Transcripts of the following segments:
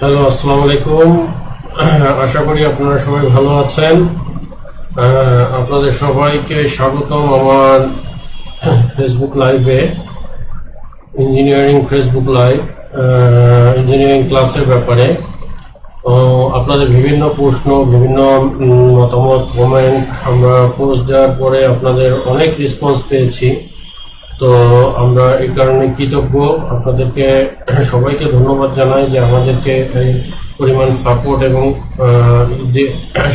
Hello, আসসালামু আলাইকুম। আশা করি আপনারা সবাই ভালো আছেন। আপনাদের সবাইকে স্বাগতম আমার ফেসবুক লাইভে, ইঞ্জিনিয়ারিং ফেসবুক লাইভ, ইঞ্জিনিয়ারিং ক্লাসের ব্যাপারে। আপনাদের বিভিন্ন প্রশ্ন, বিভিন্ন মতামত, কমেন্ট আমরা পোস্ট দেওয়ার পরে আপনাদের অনেক রেসপন্স পেয়েছি। তো আমরা এই কারণে কৃতজ্ঞ, আপনাদেরকে সবাইকে ধন্যবাদ জানাই যে আমাদেরকে এই পরিমাণ সাপোর্ট এবং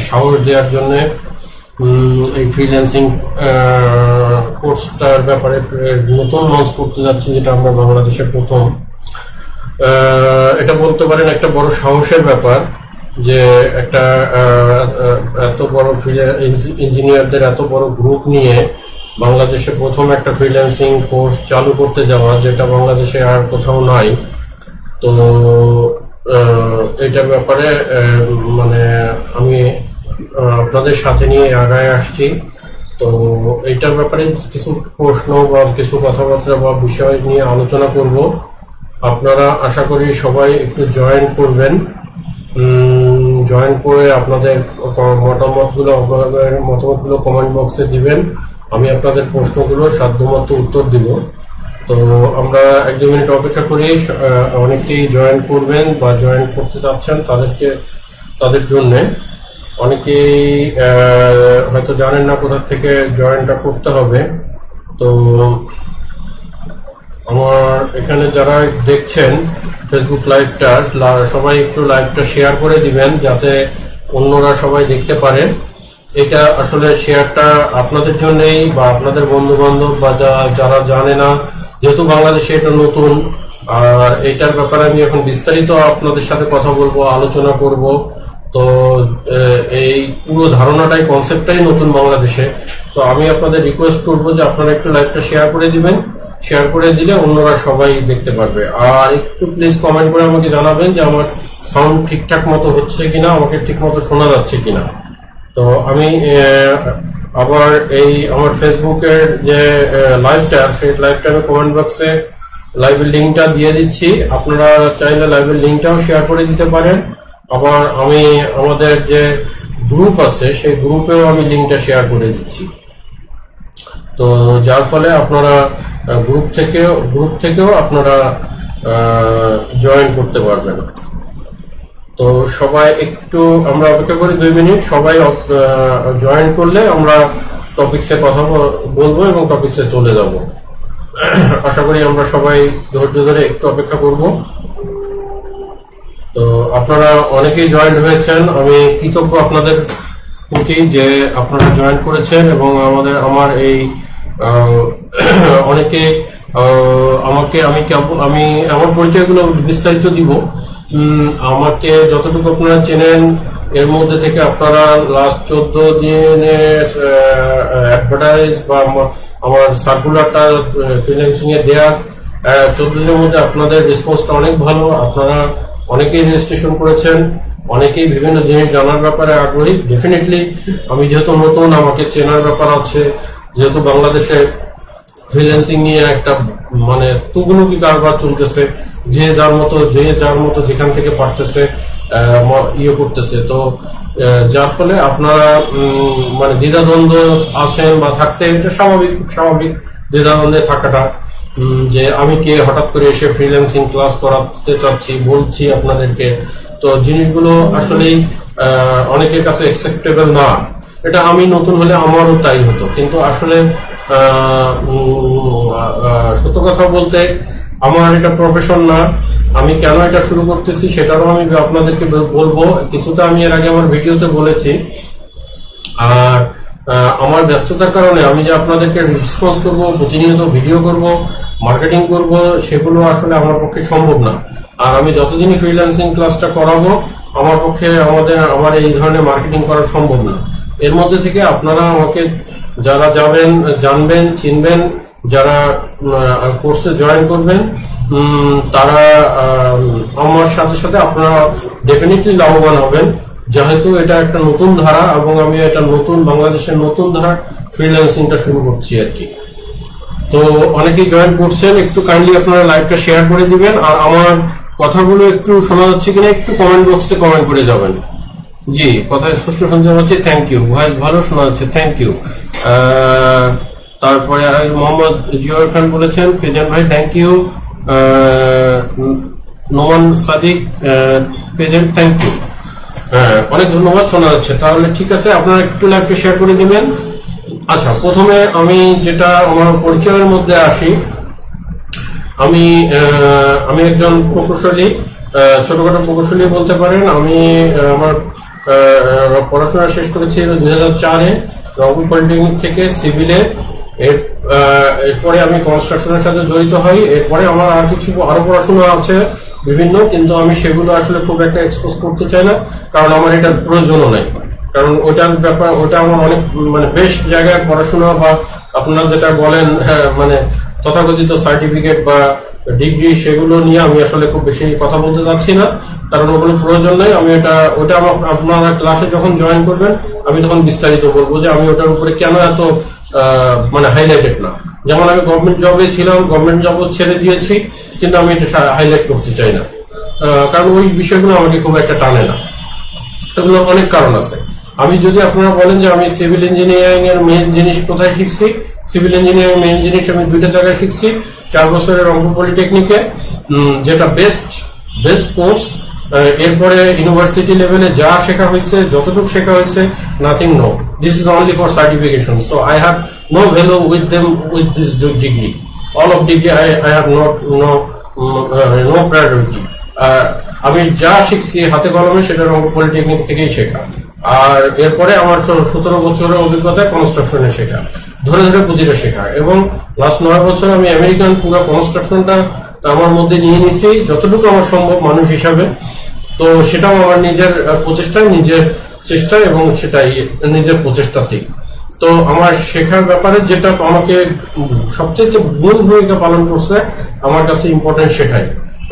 সাহস দেওয়ার জন্য এই ফ্রিল্যান্সিং কোর্সটার ব্যাপারে নতুন লঞ্চ করতে যাচ্ছি, যেটা আমরা বাংলাদেশে প্রথম। এটা বলতে পারেন একটা বড় সাহসের ব্যাপার যে একটা এত বড় ইঞ্জিনিয়ারদের এত বড় গ্রুপ নিয়ে বাংলাদেশে প্রথম একটা ফ্রিল্যান্সিং কোর্স চালু করতে যাওয়া, যেটা বাংলাদেশে আর কোথাও নাই। তো এটার ব্যাপারে মানে আমি আপনাদের সাথে নিয়ে আগায় আসছি। তো এইটার ব্যাপারে কিছু প্রশ্ন বা কিছু কথাবার্তা বা বিষয় নিয়ে আলোচনা করব। আপনারা আশা করি সবাই একটু জয়েন করবেন। জয়েন করে আপনাদের মতামতগুলো কমেন্ট বক্সে দিবেন। আমি আপনাদের প্রশ্নগুলো সাধ্যমতো উত্তর দিব। তো আমরা 1-2 মিনিট অপেক্ষা করি। অনেকেই জয়েন করবেন বা জয়েন করতে চাচ্ছেন, তাদের জন্যে। অনেকেই হয়তো জানেন না কোথা থেকে জয়েনটা করতে হবে। তো আমার এখানে যারা দেখছেন ফেসবুক লাইভটা, সবাই একটু লাইভটা শেয়ার করে দিবেন যাতে অন্যরা সবাই দেখতে পারে। এটা আসলে শেয়ারটা আপনাদের জন্যই বা আপনাদের বন্ধু বান্ধব বা যারা জানে না, যেহেতু বাংলাদেশে এটা নতুন। আর এটার ব্যাপারে আমি এখন বিস্তারিত আপনাদের সাথে কথা বলবো, আলোচনা করব। তো এই পুরো ধারণাটাই, কনসেপ্টটাই নতুন বাংলাদেশে। তো আমি আপনাদের রিকোয়েস্ট করবো যে আপনারা একটু লাইভটা শেয়ার করে দিবেন। শেয়ার করে দিলে অন্যরা সবাই দেখতে পারবে। আর একটু প্লিজ কমেন্ট করে আমাকে জানাবেন যে আমার সাউন্ড ঠিকঠাক মতো হচ্ছে কিনা, আমাকে ঠিক মতো শোনা যাচ্ছে কিনা। তো আমি আবার এই আমার ফেসবুকের যে লাইভটা, সেই লাইভটা আমি কমেন্ট বক্সে লাইভের লিঙ্কটা দিয়ে দিচ্ছি। আপনারা চাইলে লাইভের লিঙ্কটাও শেয়ার করে দিতে পারেন। আবার আমি আমাদের যে গ্রুপ আছে সেই গ্রুপেও আমি লিঙ্কটা শেয়ার করে দিচ্ছি। তো যার ফলে আপনারা গ্রুপ থেকেও আপনারা জয়েন করতে পারবেন। তো সবাই একটু আমরা অপেক্ষা করি 2 মিনিট। সবাই জয়েন করলে আমরা টপিকসে কথা বলবো এবং টপিকসে চলে যাব। আশা করি আমরা সবাই ধৈর্য ধরে একটু অপেক্ষা করব। তো আপনারা অনেকেই জয়েন হয়েছেন, আমি কৃতজ্ঞ আপনাদের প্রতি যে আপনারা জয়েন করেছেন। এবং আমার এই অনেকে আমি আমার পরিচয়গুলো বিস্তারিত দিব। আমাকে যতটুকু আপনারা চেনেন, এর মধ্যে থেকে আপনারা লাস্ট 14 দিনের অ্যাডভার্টাইজ বা আমার সার্কুলারটা ফ্রিল্যান্সিং এ দেওয়া 14 দিনের মধ্যে আপনাদের রেসপন্সটা অনেক ভালো। আপনারা অনেকেই রেজিস্ট্রেশন করেছেন, অনেকেই বিভিন্ন জিনিস জানার ব্যাপারে আগ্রহী। ডেফিনেটলি আমি যেহেতু নতুন, আমাকে চেনার ব্যাপার আছে। যেহেতু বাংলাদেশে ফ্রিল্যান্সিং নিয়ে একটা মানে তুগুলুকি কারবার চলতেছে, যে যার মতো যেখান থেকে পারতেছে করতেছে। তো যার ফলে আপনারা মানে দ্বিধাদ্বন্দ্ব আছেন বা থাকতে, এটা স্বাভাবিক দ্বিধাদ্বন্দ্বে থাকাটা। যে আমি কে, হঠাৎ করে এসে ফ্রিল্যান্সিং ক্লাস করাতে চাচ্ছি, বলছি আপনাদেরকে। তো জিনিসগুলো আসলেই অনেকের কাছে অ্যাকসেপ্টেবল না। এটা আমি নতুন হলে আমারও তাই হতো, কিন্তু আসলে সত্য কথা বলতে আমার এটা প্রফেশন না। আমি কেন এটা শুরু করতেছি সেটারও আমি আপনাদেরকে বলবো। কিছুটা আমি এর আগে আমার ভিডিওতে বলেছি। আর আমার ব্যস্ততার কারণে আমি যে আপনাদেরকে রেসপন্স করব, প্রতিনিয়ত ভিডিও করব, মার্কেটিং করব, সেগুলো আসলে আমার পক্ষে সম্ভব না। আর আমি যতদিনই ফ্রিল্যান্সিং ক্লাসটা করাবো, আমার পক্ষে আমার এই ধরনের মার্কেটিং করা সম্ভব না। এর মধ্যে থেকে আপনারা আমাকে যারা জানবেন, চিনবেন, যারা কোর্সে জয়েন করবেন, তারা আমার সাথে আপনারা ডেফিনেটলি লাভবান হবেন। যেহেতু এটা একটা নতুন ধারা এবং আমি এটা বাংলাদেশের নতুন ধারা ফ্রিল্যান্সিংটা শুরু করছি আর কি। তো অনেকেই জয়েন করছেন, একটু কাইন্ডলি আপনারা লাইভটা শেয়ার করে দিবেন। আর আমার কথাগুলো একটু শোনা যাচ্ছে কিনা একটু কমেন্ট বক্সে কমেন্ট করে যাবেন। জি, কথা স্পষ্ট শুনতে পাচ্ছি, থ্যাংক ইউ। ভয়েস ভালো শোনা যাচ্ছে, থ্যাংক ইউ। তারপরে মোহাম্মদ জিয়াউর খান বলেছেন পেজেন্ট ভাই থ্যাংক ইউ। নোমান সাদিক পেজেন্ট থ্যাংক ইউ। অনেক ধন্যবাদ, শোনা যাচ্ছে। তাহলে ঠিক আছে, আপনারা একটু লাইভটা শেয়ার করে দিবেন। আচ্ছা, প্রথমে আমি যেটা আমার পরিচয়ের মধ্যে আসি, আমি একজন প্রকৌশলী, ছোটখাটো প্রকৌশলী বলতে পারেন। আমি আমার পড়াশোনা শেষ করেছি 2004-এ রংপুর পলিটেকনিক থেকে সিভিলে। এরপরে আমি কনস্ট্রাকশনের সাথে জড়িত হই। এরপরে আমার আরো পড়াশোনা আছে বিভিন্ন, কিন্তু আমি সেগুলো আসলে খুব একটা এক্সপোজ করতে চাই না, কারণ আমার এটার প্রয়োজনও নাই। কারণ ওটার ব্যাপার, ওটা আমার অনেক বেশ জায়গায় পড়াশোনা বা আপনারা যেটা বলেন মানে তথাকথিত সার্টিফিকেট বা ডিগ্রি, সেগুলো নিয়ে আমি আসলে খুব বেশি কথা বলতে চাচ্ছি না, কারণ ওগুলো প্রয়োজন নাই। আমি ওটা আমার আপনারা ক্লাসে যখন জয়েন করবেন আমি তখন বিস্তারিত বলবো যে আমি ওটার উপরে কেন এত হাইলাইটেড না। যেমন আমি গভর্নমেন্ট জবে ছিলাম, গভর্নমেন্ট জবও ছেড়ে দিয়েছি, কিন্তু আমি এটা হাইলাইট করতে চাই না, কারণ ওই বিষয়গুলো আমাকে খুব একটা টানে না। এগুলো অনেক কারণ আছে। আমি যদি আপনারা বলেন যে আমি সিভিল ইঞ্জিনিয়ারিং এর মেইন জিনিস কোথায় শিখছি, সিভিল ইঞ্জিনিয়ারিং মেইন জিনিস আমি 2টা জায়গায় শিখছি। 4 বছরের রংপুর পলিটেকনিকে, যেটা বেস্ট কোর্স। এরপরে ইউনিভার্সিটি লেভেলে যা শেখা হয়েছে, যতটুকু শেখা হয়েছে, nothing no, this is only for certification. So I have no value with this degree. All of degree I have no priority. আমি যা শিখছি হাতে কলমে, সেটা রংপুর পলিটেকনিক থেকেই শেখা। আর এরপরে আমার 17 বছরের অভিজ্ঞতা কনস্ট্রাকশনে শেখা, ধরে ধরে প্রতিটা শেখা। এবং লাস্ট 9 বছর আমি আমেরিকান পুরো কনস্ট্রাকশনটা আমার মধ্যে নিয়ে নিছি যতটুকু আমার সম্ভব মানুষ হিসাবে। তো সেটাও আমার নিজের প্রচেষ্টায়, নিজের চেষ্টায়, এবং সেটাই নিজের প্রচেষ্টাতেই। তো আমার শেখার ব্যাপারে যেটা আমাকে সবচেয়ে মূল ভূমিকা পালন করছে, আমার কাছে ইম্পর্টেন্ট সেটাই,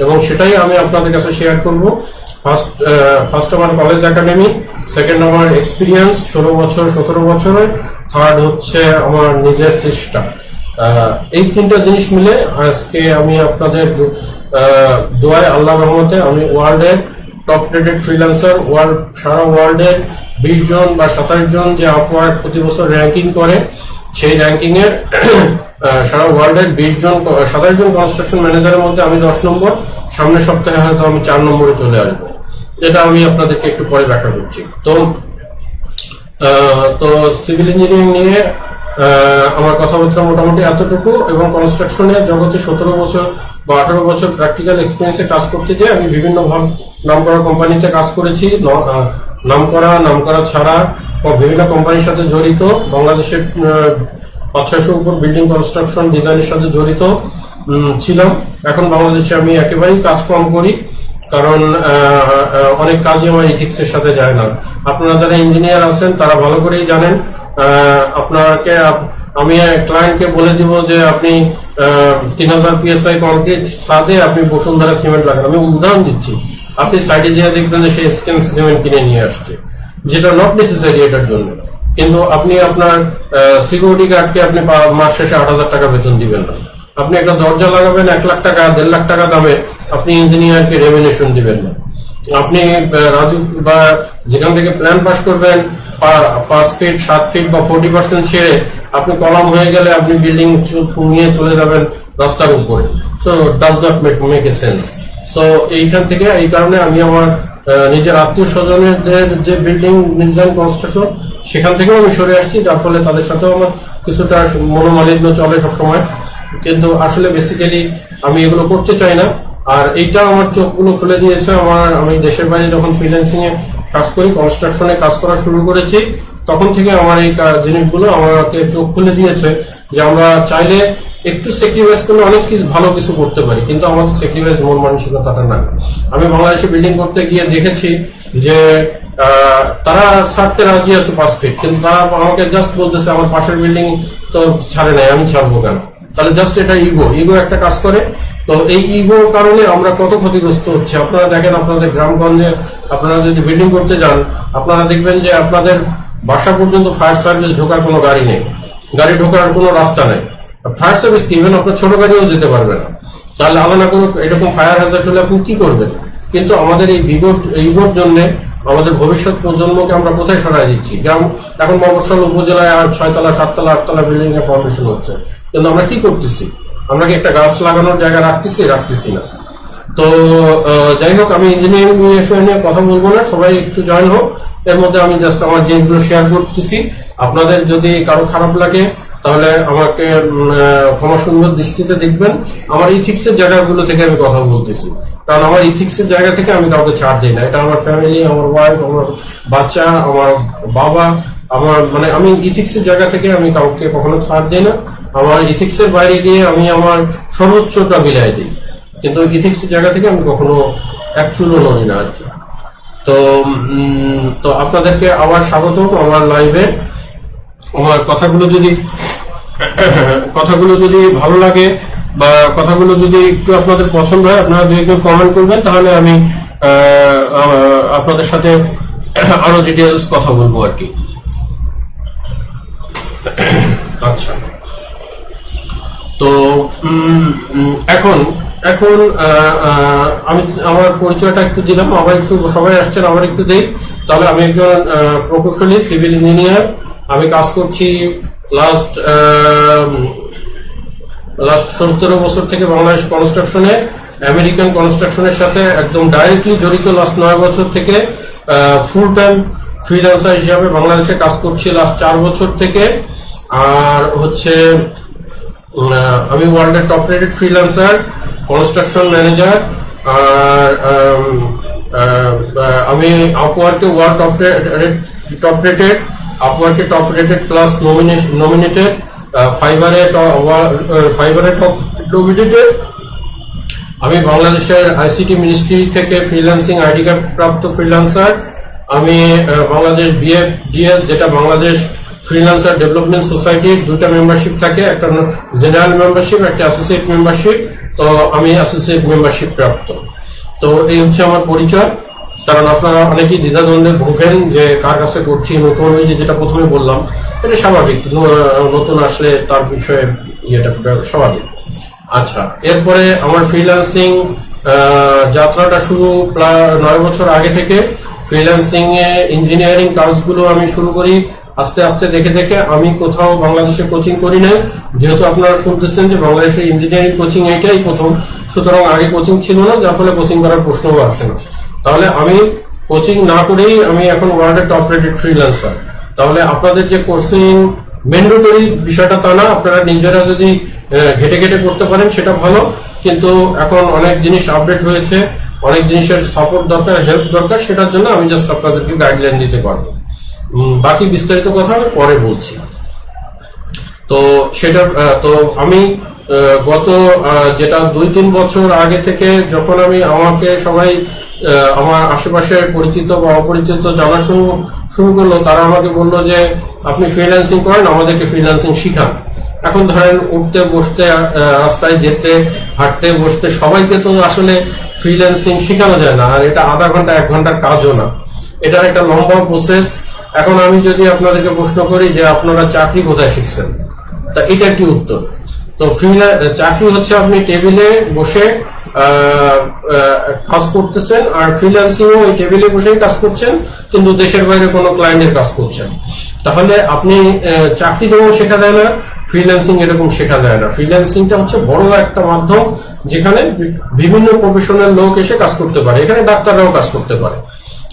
এবং সেটাই আমি আপনাদের কাছে শেয়ার করবো। ফার্স্ট আমার কলেজ একাডেমি, সেকেন্ড আমার এক্সপিরিয়েন্স 17 বছরের, থার্ড হচ্ছে আমার নিজের চেষ্টা। এই 3টা জিনিস মিলে আজকে আমি আপনাদের দোয়ায়, আল্লাহ রহমতে, আমি ওয়ার্ল্ডের টপ রেটেড ফ্রিল্যান্সার, সারা ওয়ার্ল্ডের 20 জন বা 27 জন যে আপওয়ার্ড প্রতি বছর র্যাঙ্কিং করে, সেই র্যাঙ্কিং এর সারা ওয়ার্ল্ডের 27 জন কনস্ট্রাকশন ম্যানেজারের মধ্যে আমি 10 নম্বর। সামনের সপ্তাহে হয়তো আমি 4 নম্বরে চলে আসবো। এটা আমি আপনাদেরকে একটু পরে ব্যাখ্যা করছি। তো সিভিল ইঞ্জিনিয়ারিং নিয়ে আমার কথাবার্তা মোটামুটি এতটুকু, এবং কনস্ট্রাকশনের জগতে 17 বছর বা 18 বছর প্র্যাকটিক্যাল এক্সপিরিয়েন্সে কাজ করতে যেয়ে আমি বিভিন্ন নামকরা কোম্পানিতে কাজ করেছি। নামকরা ছাড়া বিভিন্ন কোম্পানির সাথে জড়িত, বাংলাদেশের 500-600 উপর বিল্ডিং কনস্ট্রাকশন ডিজাইনের সাথে জড়িত ছিলাম। এখন বাংলাদেশে আমি একেবারেই কাজ কম করি, কারণ অনেক কাজই আমার ইথিক্সের সাথে যায় না। আপনারা যারা ইঞ্জিনিয়ার আছেন তারা ভালো করেই জানেন। আমি ক্লায়েন্টকে বলে দিব যে আপনি 3000 PSI কংক্রিট ছাদে আপনি বসুন্ধরা সিমেন্ট লাগান, আমি উদাহরণ দিচ্ছি। আপনি সাইডে যেয়ে দেখবেন যে সে স্ক্যান সিমেন্ট কিনে নিয়ে আসছে, যেটা নট নেসেসারি এটার জন্য। কিন্তু আপনি আপনার সিকিউরিটি গার্ডকে আপনি মাস শেষে 8000 টাকা বেতন দিবেন না। আপনি একটা দরজা লাগাবেন 1 লাখ টাকা, 1.5 লাখ টাকা দামে, আপনি ইঞ্জিনিয়ারকে রেমিনেশন দিবেন না। আপনি রাজু বা যেখান থেকে প্ল্যান পাস করবেন 5 ফিট 7 ফিট বা 40% ছেড়ে আপনি কলাম হয়ে গেলে আপনি বিল্ডিং নিয়ে চলে যাবেন রাস্তার উপরে। So does not make a sense. So এইখান থেকে, এই কারণে আমি আমার নিজের আত্মীয় স্বজনদের যে বিল্ডিং ডিজাইন কনস্ট্রাকশন, সেখান থেকেও আমি সরে আসছি, যার ফলে তাদের সাথেও আমার কিছুটা মনোমালিন্য চলে সবসময়। কিন্তু আসলে বেসিক্যালি আমি এগুলো করতে চাই না। আর এইটা আমার চোখগুলো খুলে দিয়েছে। আমি দেশের বাইরে যখন ফ্রিল্যান্সিং এ কাজ করি, কনস্ট্রাকশনে কাজ করা শুরু করেছি, তখন থেকে আমার এই জিনিসগুলো আমাকে চোখ খুলে দিয়েছে যে আমরা চাইলে একটু স্যাক্রিফাইস করলে অনেক কিছু ভালো কিছু করতে পারি, কিন্তু আমাদের স্যাক্রিফাইস মন মানসিকতাটা না। আমি বাংলাদেশে বিল্ডিং করতে গিয়ে দেখেছি যে তারা ছাড়তে রাজি আছে 5 ফিট, কিন্তু তারা আমাকে জাস্ট বলতেছে আমার পাশের বিল্ডিং তো ছাড়ে নাই, আমি ছাড়বো কেন? তাহলে জাস্ট এটা ইগো একটা কাজ করে। তো এই ইগোর কারণে আমরা কত ক্ষতিগ্রস্ত হচ্ছে। আপনারা দেখেন, আপনাদের গ্রামগঞ্জে আপনারা যদি বিল্ডিং করতে যান, আপনারা দেখবেন যে আপনাদের বাসা পর্যন্ত ফায়ার সার্ভিস ঢোকার কোনো গাড়ি নেই, গাড়ি ঢোকার কোনো রাস্তা নেই। ফায়ার সার্ভিস কি, ইভেন আপনার ছোট গাড়িও যেতে পারবে না। তাহলে আল্লাহ না করুক এরকম ফায়ার হ্যাজার্ড হলে আপনি কি করবেন? কিন্তু আমাদের এই ইগোর জন্য আমাদের ভবিষ্যৎ প্রজন্মকে আমরা কোথায় সরাই দিচ্ছি? এখন মফস্বল উপজেলায় আর 6 তলা 7 তলা 8 তলা বিল্ডিং এর ফর্মেশন হচ্ছে, কিন্তু আমরা কি করতেছি? আমরা কি একটা গাছ লাগানোর জায়গা রাখতেছি না। তো যাই হোক, আমি ইঞ্জিনিয়ারিং নিয়ে কথা বলবো না, সবাই একটু জয়েন হোক। এর মধ্যে আমি জাস্ট আমার জিনিসগুলো শেয়ার করতেছি। আপনাদের যদি কারো খারাপ লাগে তাহলে আমাকে ক্ষমা সুন্দর দৃষ্টিতে দেখবেন। আমার ইথিক্সের জায়গাগুলো থেকে আমি কথা বলতেছি, কারণ আমার ইথিক্সের জায়গা থেকে আমি কাউকে ছাড় দিই না। এটা আমার ফ্যামিলি, আমার ওয়াইফ, আমার বাচ্চা, আমার বাবা, আমার আমি ইথিক্সের জায়গা থেকে আমি কাউকে কখনো ছাড় দিই না। আমার ইথিক্সের বাইরে গিয়ে আমি আমার সর্বোচ্চটা বিলাই দিই, কিন্তু ইথিক্সের জায়গা থেকে আমি কখনো এক চুলও নড়ি না আর কি। তো আপনাদেরকে আবার স্বাগত আমার লাইভে। আমার কথাগুলো যদি ভালো লাগে বা কথাগুলো যদি একটু আপনাদের পছন্দ হয়, আপনারা দুই একজন কমেন্ট করবেন, তাহলে আমি আপনাদের সাথে আরো ডিটেলস কথা বলবো আর কি। আচ্ছা, তো এখন আমি আমার পরিচয়টা একটু দিলাম, আবার একটু সবাই আসছেন, আবার একটু দেই। তাহলে আমি একজন প্রকৌশলী সিভিল ইঞ্জিনিয়ার। আমি কাজ করছি লাস্ট 17 বছর থেকে বাংলাদেশ কনস্ট্রাকশনে, আমেরিকান কনস্ট্রাকশনের সাথে একদম ডাইরেক্টলি জড়িত। লাস্ট 9 বছর থেকে ফুল টাইম ফ্রিল্যান্সার হিসাবে বাংলাদেশে কাজ করছি লাস্ট 4 বছর থেকে। আর হচ্ছে আমি ওয়ার্ল্ডের top rated freelancer, construction manager. আর আমি আপওয়ার্কে world top rated plus nominated, ফাইবারে টপ নমিনেটেড। আমি বাংলাদেশের আইসিটি মিনিস্ট্রি থেকে ফ্রিল্যান্সিং আইডি কার্ড প্রাপ্ত ফ্রিল্যান্সার। আমি বাংলাদেশ বিএফডিএস, যেটা বাংলাদেশ ফ্রিল্যান্সার ডেভেলপমেন্ট সোসাইটির 2টা মেম্বারশিপ থাকে, একটা জেনারেল মেম্বারশিপ, একটা অ্যাসোসিয়েট মেম্বারশিপ। তো আমি অ্যাসোসিয়েট মেম্বারশিপ প্রাপ্ত। তো এই হচ্ছে আমার পরিচয়। কারণ আপনারা অনেকেই দ্বিধাদ্বন্দ্বে ভোগেন যে কার কাছে করছি। নতুন যেটা প্রথমে বললাম, এটা স্বাভাবিক, নতুন আসলে তার বিষয়ে স্বাভাবিক। আচ্ছা, এরপরে আমার ফ্রিল্যান্সিং যাত্রাটা শুরু প্রায় 9 বছর আগে থেকে। ফ্রিল্যান্সিং এ ইঞ্জিনিয়ারিং কাজগুলো আমি শুরু করি আস্তে আস্তে দেখে। আমি কোথাও বাংলাদেশে কোচিং করি নাই, যেহেতু আপনারা শুনতেছেন যে বাংলাদেশের ইঞ্জিনিয়ারিং কোচিং এইটাই প্রথম, সুতরাং আগে কোচিং ছিল না, যার ফলে কোচিং করার প্রশ্নও আসে না। তাহলে আমি কোচিং না করেই আমি এখন ওয়ার্ল্ডের টপ রেটেড ফ্রিল্যান্সার। তাহলে আপনাদের যে কোচিং ম্যান্ডেটরি বিষয়টা তা না, আপনারা নিজেরা যদি ঘেটে করতে পারেন সেটা ভালো। কিন্তু এখন অনেক জিনিস আপডেট হয়েছে, অনেক জিনিসের সাপোর্ট দরকার, হেল্প দরকার, সেটার জন্য আমি জাস্ট আপনাদেরকে গাইডলাইন দিতে পারবো। বাকি বিস্তারিত কথা আমি পরে বলছি। তো আমি গত যেটা 2-3 বছর আগে থেকে যখন আমাকে সবাই আমার আশেপাশে পরিচিত বা অপরিচিত জানা শুরু করলো, তারা আমাকে বললো যে আপনি ফ্রিল্যান্সিং করেন, আমাদেরকে ফ্রিল্যান্সিং শিখান। এখন ধরেন উঠতে বসতে, রাস্তায় যেতে, হাঁটতে বসতে সবাইকে তো আসলে ফ্রিল্যান্সিং শেখানো যায় না। আর এটা আধা ঘন্টা 1 ঘন্টার কাজও না, এটার একটা লম্বা প্রসেস। এখন আমি যদি আপনাদেরকে প্রশ্ন করি যে আপনারা চাকরি কোথায় শিখছেন, তা এটা কি উত্তর? তো চাকরি হচ্ছে আপনি টেবিলে বসে কাজ করতেছেন, আর ফ্রিল্যান্সিং ও এই টেবিলে বসেই কাজ করছেন, কিন্তু দেশের বাইরে কোনো ক্লায়েন্টের কাজ করছেন। তাহলে আপনি চাকরি যেমন শেখা যায় না, ফ্রিল্যান্সিং এরকম শেখা যায় না। ফ্রিল্যান্সিংটা হচ্ছে বড় একটা মাধ্যম, যেখানে বিভিন্ন প্রফেশনাল লোক এসে কাজ করতে পারে। এখানে ডাক্তাররাও কাজ করতে পারে,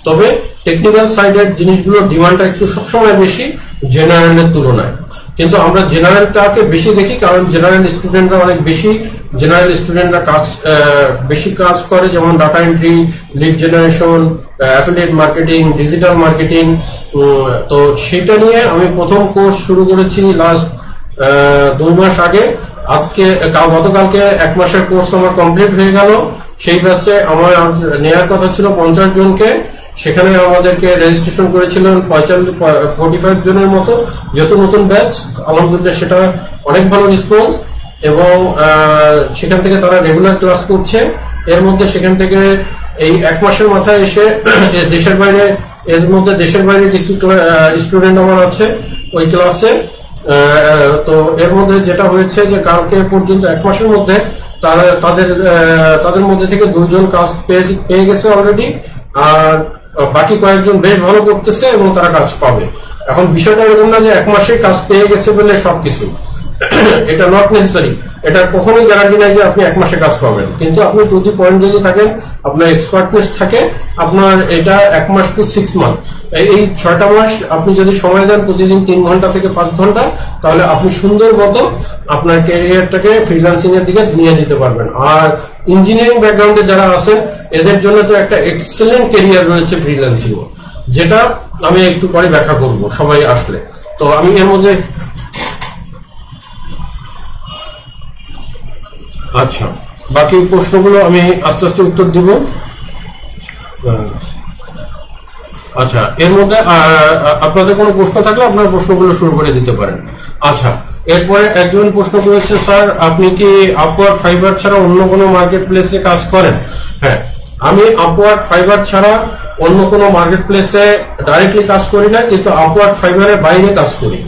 তবে টেকনিক্যাল সাইডের জিনিসগুলোর ডিমান্ডটা একটু সবসময় বেশি জেনারেলের তুলনায়। কিন্তু আমরা জেনারেলটাকে বেশি দেখি, কারণ জেনারেল স্টুডেন্টরা অনেক বেশি, জেনারেল স্টুডেন্টরা বেশি কাজ করে, যেমন data entry, lead generation, affiliate marketing, digital marketing. তো সেটা নিয়ে আমি প্রথম কোর্স শুরু করেছি লাস্ট 2 মাস আগে। গতকালকে 1 মাসের কোর্স আমার কমপ্লিট হয়ে গেল। সেই ব্যাচে আমার নেওয়ার কথা ছিল 50 জনকে, সেখানে আমাদেরকে রেজিস্ট্রেশন করেছিলেন 45 জনের মতো। যেহেতু নতুন ব্যাচ, আলহামদুলিল্লাহ সেটা অনেক ভালো রেসপন্স, এবং সেখান থেকে তারা রেগুলার ক্লাস করছে। এর মধ্যে সেখান থেকে এই 1 মাসের মাথায় এসে দেশের বাইরে কিছু স্টুডেন্ট আমার আছে ওই ক্লাসে। তো এর মধ্যে যেটা হয়েছে যে কালকে পর্যন্ত 1 মাসের মধ্যে তাদের মধ্যে থেকে 2 জন কাজ পেয়ে গেছে অলরেডি, আর বাকি কয়েকজন বেশ ভালো করতেছে এবং তারা কাজ পাবে। এখন বিষয়টা এরকম না যে 1 মাসে কাজ পেয়ে গেছে বলে সবকিছু, এটা নট নেসেসারি। এটা কখনোই গ্যারান্টি নাই যে আপনি 1 মাসে কাজ পাবেন, কিন্তু আপনি টু দি পয়েন্ট যদি থাকেন, আপনার এক্সপার্টনেস থাকে, আপনার এটা 1 মাস টু 6 মান্থ, এই 6টা মাস আপনি যদি সময় দেন প্রতিদিন 3 ঘন্টা থেকে 5 ঘন্টা, তাহলে আপনি সুন্দর মতো আপনার ক্যারিয়ারটাকে ফ্রিল্যান্সিং এর দিকে নিয়ে যেতে পারবেন। আর ইঞ্জিনিয়ারিং ব্যাকগ্রাউন্ডে যারা আছেন এদের জন্য তো একটা এক্সেলেন্ট ক্যারিয়ার রয়েছে ফ্রিল্যান্সিং, যেটা আমি একটু পরে ব্যাখ্যা করব সবাই আসলে। তো আমি এর মধ্যে আচ্ছা, বাকি প্রশ্নগুলো আমি আস্তে আস্তে উত্তর দিব। আচ্ছা, এর মধ্যে আপনাদের কোনো প্রশ্ন থাকলে আপনারা প্রশ্নগুলো শুরু করে দিতে পারেন। আচ্ছা, এরপরে একজন প্রশ্ন করেছে, স্যার আপনি কি আপওয়ার্ক, ফাইবার ছাড়া অন্য কোনো মার্কেট প্লেসে কাজ করেন? হ্যাঁ, আমি আপওয়ার্ক, ফাইবার ছাড়া অন্য কোনো মার্কেট প্লেসে ডাইরেক্টলি কাজ করি না, কিন্তু আপওয়ার্ক, ফাইবারের বাইরে কাজ করি।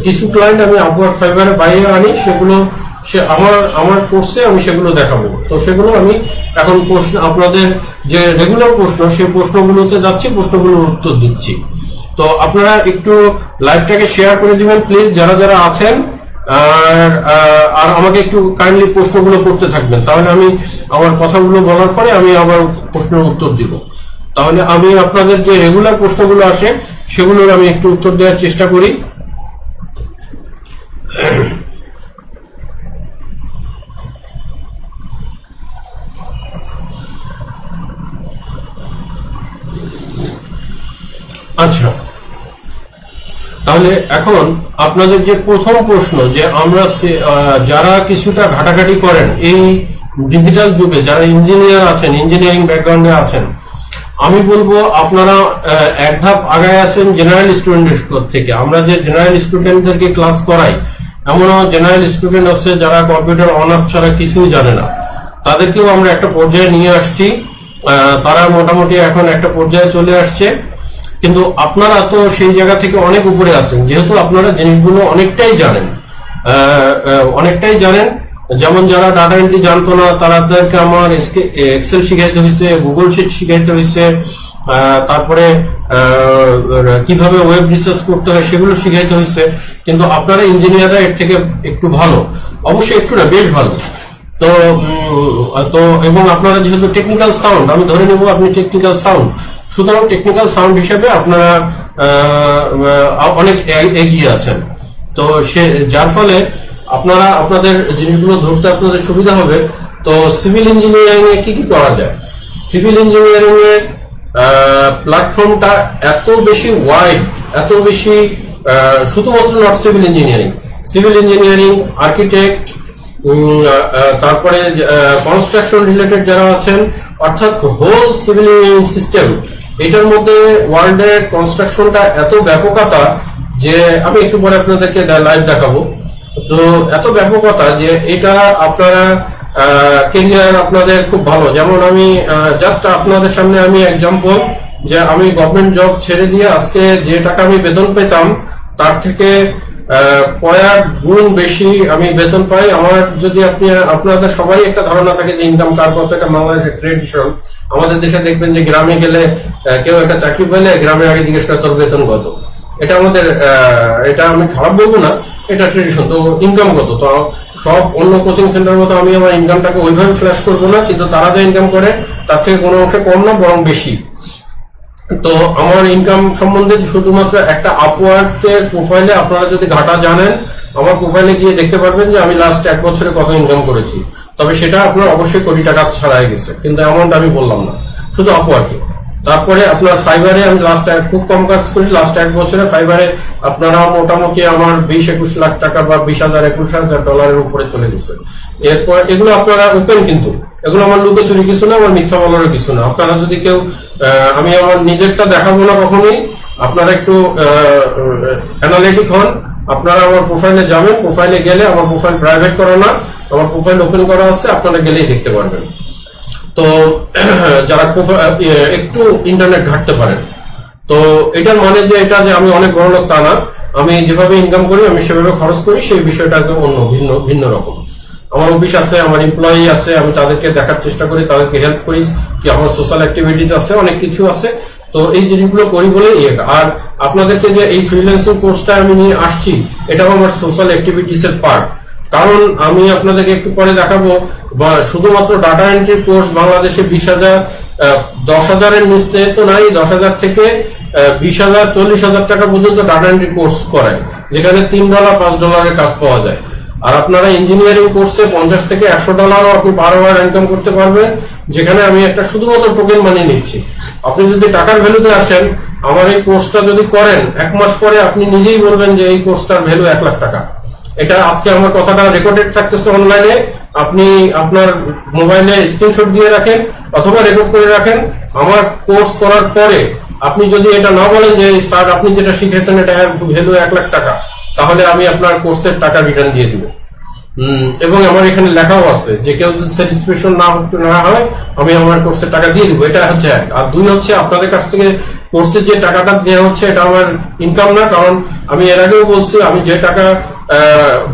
কিছু ক্লায়েন্ট আমি আপওয়ার্ক, ফাইবারের বাইরে আনি, সেগুলো আমার কোর্সে আমি সেগুলো দেখাবো। তো সেগুলো আমি এখন প্রশ্ন, আপনাদের যে রেগুলার প্রশ্ন, সেই প্রশ্নগুলোতে যাচ্ছি, প্রশ্নগুলোর উত্তর দিচ্ছি। তো আপনারা একটু লাইভটাকে শেয়ার করে দিবেন প্লিজ, যারা যারা আছেন, আর আমাকে একটু কাইন্ডলি প্রশ্নগুলো করতে থাকবেন, তাহলে আমি আমার কথাগুলো বলার পরে আমি আবার প্রশ্নের উত্তর দিব। তাহলে আমি আপনাদের যে রেগুলার প্রশ্নগুলো আসে সেগুলোর আমি একটু উত্তর দেওয়ার চেষ্টা করি। আচ্ছা, তাহলে এখন আপনাদের যে প্রথম প্রশ্ন, যে আমরা যারা কিছুটা ঘাটাঘাটি করেন এই ডিজিটাল যুগে, যারা ইঞ্জিনিয়ার আছেন, ইঞ্জিনিয়ারিং ব্যাকগ্রাউন্ডে আছেন, আমি বলবো আপনারা এক ধাপ আগায় আছেন জেনারেল স্টুডেন্টের থেকে। আমরা যে জেনারেল স্টুডেন্টদেরকে ক্লাস করাই, এমনও জেনারেল স্টুডেন্ট আছে যারা কম্পিউটার অন অফ ছাড়া কিছুই জানে না, তাদেরকেও আমরা একটা পর্যায়ে নিয়ে আসছি। তারা মোটামুটি এখন একটা পর্যায়ে চলে আসছে, কিন্তু আপনারা তো সেই জায়গা থেকে অনেক উপরে আছেন, যেহেতু আপনারা জিনিসগুলো অনেকটাই জানেন। যেমন যারা ডাটা এন্ট্রি জানতো না, তাদেরকে আমার এক্সেল শিখাইতে হয়েছে, গুগল শিট শিখাইতে হয়েছে, তারপরে কিভাবে ওয়েব রিসার্চ করতে হয় সেগুলো শিখাইতে হয়েছে। কিন্তু আপনারা ইঞ্জিনিয়াররা এর থেকে একটু ভালো, অবশ্যই একটু না, বেশ ভালো। তো এবং আপনারা যেহেতু টেকনিক্যাল সাউন্ড, আমি ধরে নেব আপনি টেকনিক্যাল সাউন্ড, সুতরাং টেকনিক্যাল সাউন্ড হিসেবে আপনারা অনেক এগিয়ে আছেন। তো যার ফলে আপনারা আপনাদের জিনিসগুলো ধরতে আপনাদের সুবিধা হবে। তো সিভিল ইঞ্জিনিয়ারিং এ কি করা যায়? সিভিল ইঞ্জিনিয়ারিং এর প্ল্যাটফর্মটা এত বেশি ওয়াইড, এত বেশি, শুধুমাত্র নট সিভিল ইঞ্জিনিয়ারিং, আর্কিটেক্ট, তারপরে কনস্ট্রাকশন রিলেটেড যারা আছেন, অর্থাৎ হোল সিভিল ইঞ্জিনিয়ারিং সিস্টেম, এটার মধ্যে ওয়ার্ল্ডের কনস্ট্রাকশনটা এত ব্যাপকতা যে আমি একটু পরে আপনাদেরকে লাইভ দেখাবো। তো এত ব্যাপকতা যে এটা আপনারা ক্যারিয়ার আপনাদের খুব ভালো। যেমন আমি জাস্ট আপনাদের সামনে আমি এক্সাম্পল, যে আমি গভর্নমেন্ট জব ছেড়ে দিয়ে আজকে যে টাকা আমি বেতন পেতাম তার থেকে কয়েক গুণ বেশি আমি বেতন পাই। আমার যদি আপনাদের সবাই একটা ধারণা থাকে যে ইনকাম কার কত, একটা বাংলাদেশের ট্রেডিশন, আমাদের দেশে দেখবেন যে গ্রামে গেলে কেউ একটা চাকরি পেলে গ্রামে আগে জিজ্ঞেস করে তোর বেতন কত। এটা আমাদের, এটা আমি খারাপ বলবো না, এটা ট্রেডিশন। তো ইনকাম কত? তো সব অন্য কোচিং সেন্টার মতো আমি আমার ইনকামটাকে ওইভাবে ফ্ল্যাশ করবো না, কিন্তু তারা যে ইনকাম করে তার থেকে কোনো অংশে কম না, বরং বেশি। তো আমার ইনকাম সম্বন্ধে শুধুমাত্র একটা আপওয়ার্কের প্রোফাইলে আপনারা যদি ঘাটা জানেন, আমার প্রোফাইলে গিয়ে দেখতে পারবেন যে আমি লাস্ট 1 বছরে কত ইনকাম করেছি। তবে সেটা আপনার অবশ্যই কোটি টাকা ছাড়াই গেছে, কিন্তু অ্যামাউন্ট আমি বললাম না, শুধু আপওয়ার্কে। তারপরে আপনার ফাইবারে আমি খুব কম কাজ করি, লাস্ট 1 বছরে ফাইবারে আপনারা মোটামুটি আমার 20-21 লাখ টাকা বা 20,000-21,000 ডলারের উপরে চলে গেছে। এরপর এগুলো আপনারা ওপেন, কিন্তু এগুলো আমার লুকে চুরি কিছু না, আমার মিথ্যা বলারও কিছু না। আপনারা যদি কেউ, আমি আমার নিজেরটা দেখাবো না কখনোই, আপনারা একটু অ্যানালিটিক হন, আপনারা আমার প্রোফাইলে যাবেন, প্রোফাইলে গেলে আমার প্রোফাইল প্রাইভেট করা না, আমার প্রোফাইল ওপেন করা আছে, আপনারা গেলেই দেখতে পারবেন। তো যারা একটু ইন্টারনেট ঘাটতে পারেন, তো এটার মানে যে এটা যে আমি অনেক বড় লোক তা না, আমি যেভাবে ইনকাম করি আমি সেভাবে খরচ করি, সেই বিষয়টা একদম অন্য, ভিন্ন রকম। আমার অফিস আছে, আমার এমপ্লয়ি আছে, আমি তাদেরকে দেখার চেষ্টা করি, তাদেরকে হেল্প করি, কি আমার সোশ্যাল অ্যাক্টিভিটিস আছে, অনেক কিছু আছে। তো এই জিনিসগুলো করি বলে আর আপনাদেরকে যে এই ফ্রিল্যান্সিং কোর্সটা আমি নিয়ে আসছি, এটাও আমার সোশ্যাল অ্যাক্টিভিটিস এর পার্ট। কারণ আমি আপনাদেরকে একটু পরে দেখাবো, শুধুমাত্র ডাটা এন্ট্রি কোর্স বাংলাদেশে 20,000 10,000-এর নিচে তো নাই, 10,000 থেকে 20,000 40,000 টাকা পর্যন্ত ডাটা এন্ট্রি কোর্স করায়, যেখানে $3 $5 কাজ পাওয়া যায়। আর আপনারা ইঞ্জিনিয়ারিং কোর্সে $50 থেকে $100 আপনি পার আওয়ার ইনকাম করতে পারবেন, যেখানে আমি একটা শুধুমাত্র টোকেন মানি নিচ্ছি। আপনি যদি টাকার ভ্যালুতে আসেন, আমার এই কোর্সটা যদি করেন, 1 মাস পরে আপনি নিজেই বলবেন যে এই কোর্সটার ভ্যালু 1 লাখ টাকা। এটা আজকে আমার কথাটা রেকর্ডেড থাকতেছে অনলাইনে, আপনি আপনার মোবাইলে স্ক্রিনশট দিয়ে রাখেন অথবা রেকর্ড করে রাখেন। আমার কোর্স করার পরে আপনি যদি এটা না বলেন যে স্যার আপনি যেটা শিখেছেন এটা ভ্যালু 1 লাখ টাকা, তাহলে আমি আপনার কোর্সের টাকা রিটার্ন দিয়ে দিব। এবং আমার এখানে লেখাও আছে যে কেউ যদি স্যাটিসফ্যাকশন না হয় আমি আমার কোর্সের টাকা দিয়ে দিব। এটা হচ্ছে এক। আর দুই হচ্ছে, আপনাদের কাছ থেকে কোর্সের যে টাকাটা দেওয়া হচ্ছে এটা আমার ইনকাম না। কারণ আমি এর আগেও বলছি, আমি যে টাকা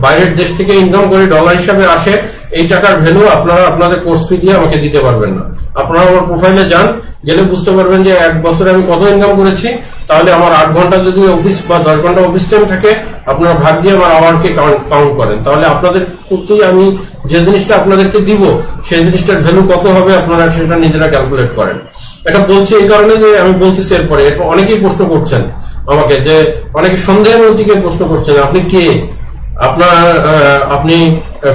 বাইরের দেশ থেকে ইনকাম করি ডলার হিসাবে আসে, এই টাকার ভ্যালু আপনারা আপনাদের কোর্স ফি দিয়ে আমাকে দিতে পারবেন না। আপনারা আমার প্রোফাইলে যান, গেলে বুঝতে পারবেন যে 1 বছরে আমি কত ইনকাম করেছি। তাহলে আমার 8 ঘন্টা যদি অফিস বা 10 ঘন্টা অফিস টাইম থাকে, আপনারা ভাগ দিয়ে আমার আওয়ারকে কাউন্ট করেন, তাহলে আপনাদের প্রতি আমি যে জিনিসটা আপনাদেরকে দিব সেই জিনিসটার ভ্যালু কত হবে আপনারা সেটা নিজেরা ক্যালকুলেট করেন। এটা বলছি এই কারণে যে আমি বলতেছি এরপরে অনেকেই প্রশ্ন করছেন আমাকে, যে অনেকে সন্দেহের মধ্যে প্রশ্ন করছেন আপনি কে, আপনি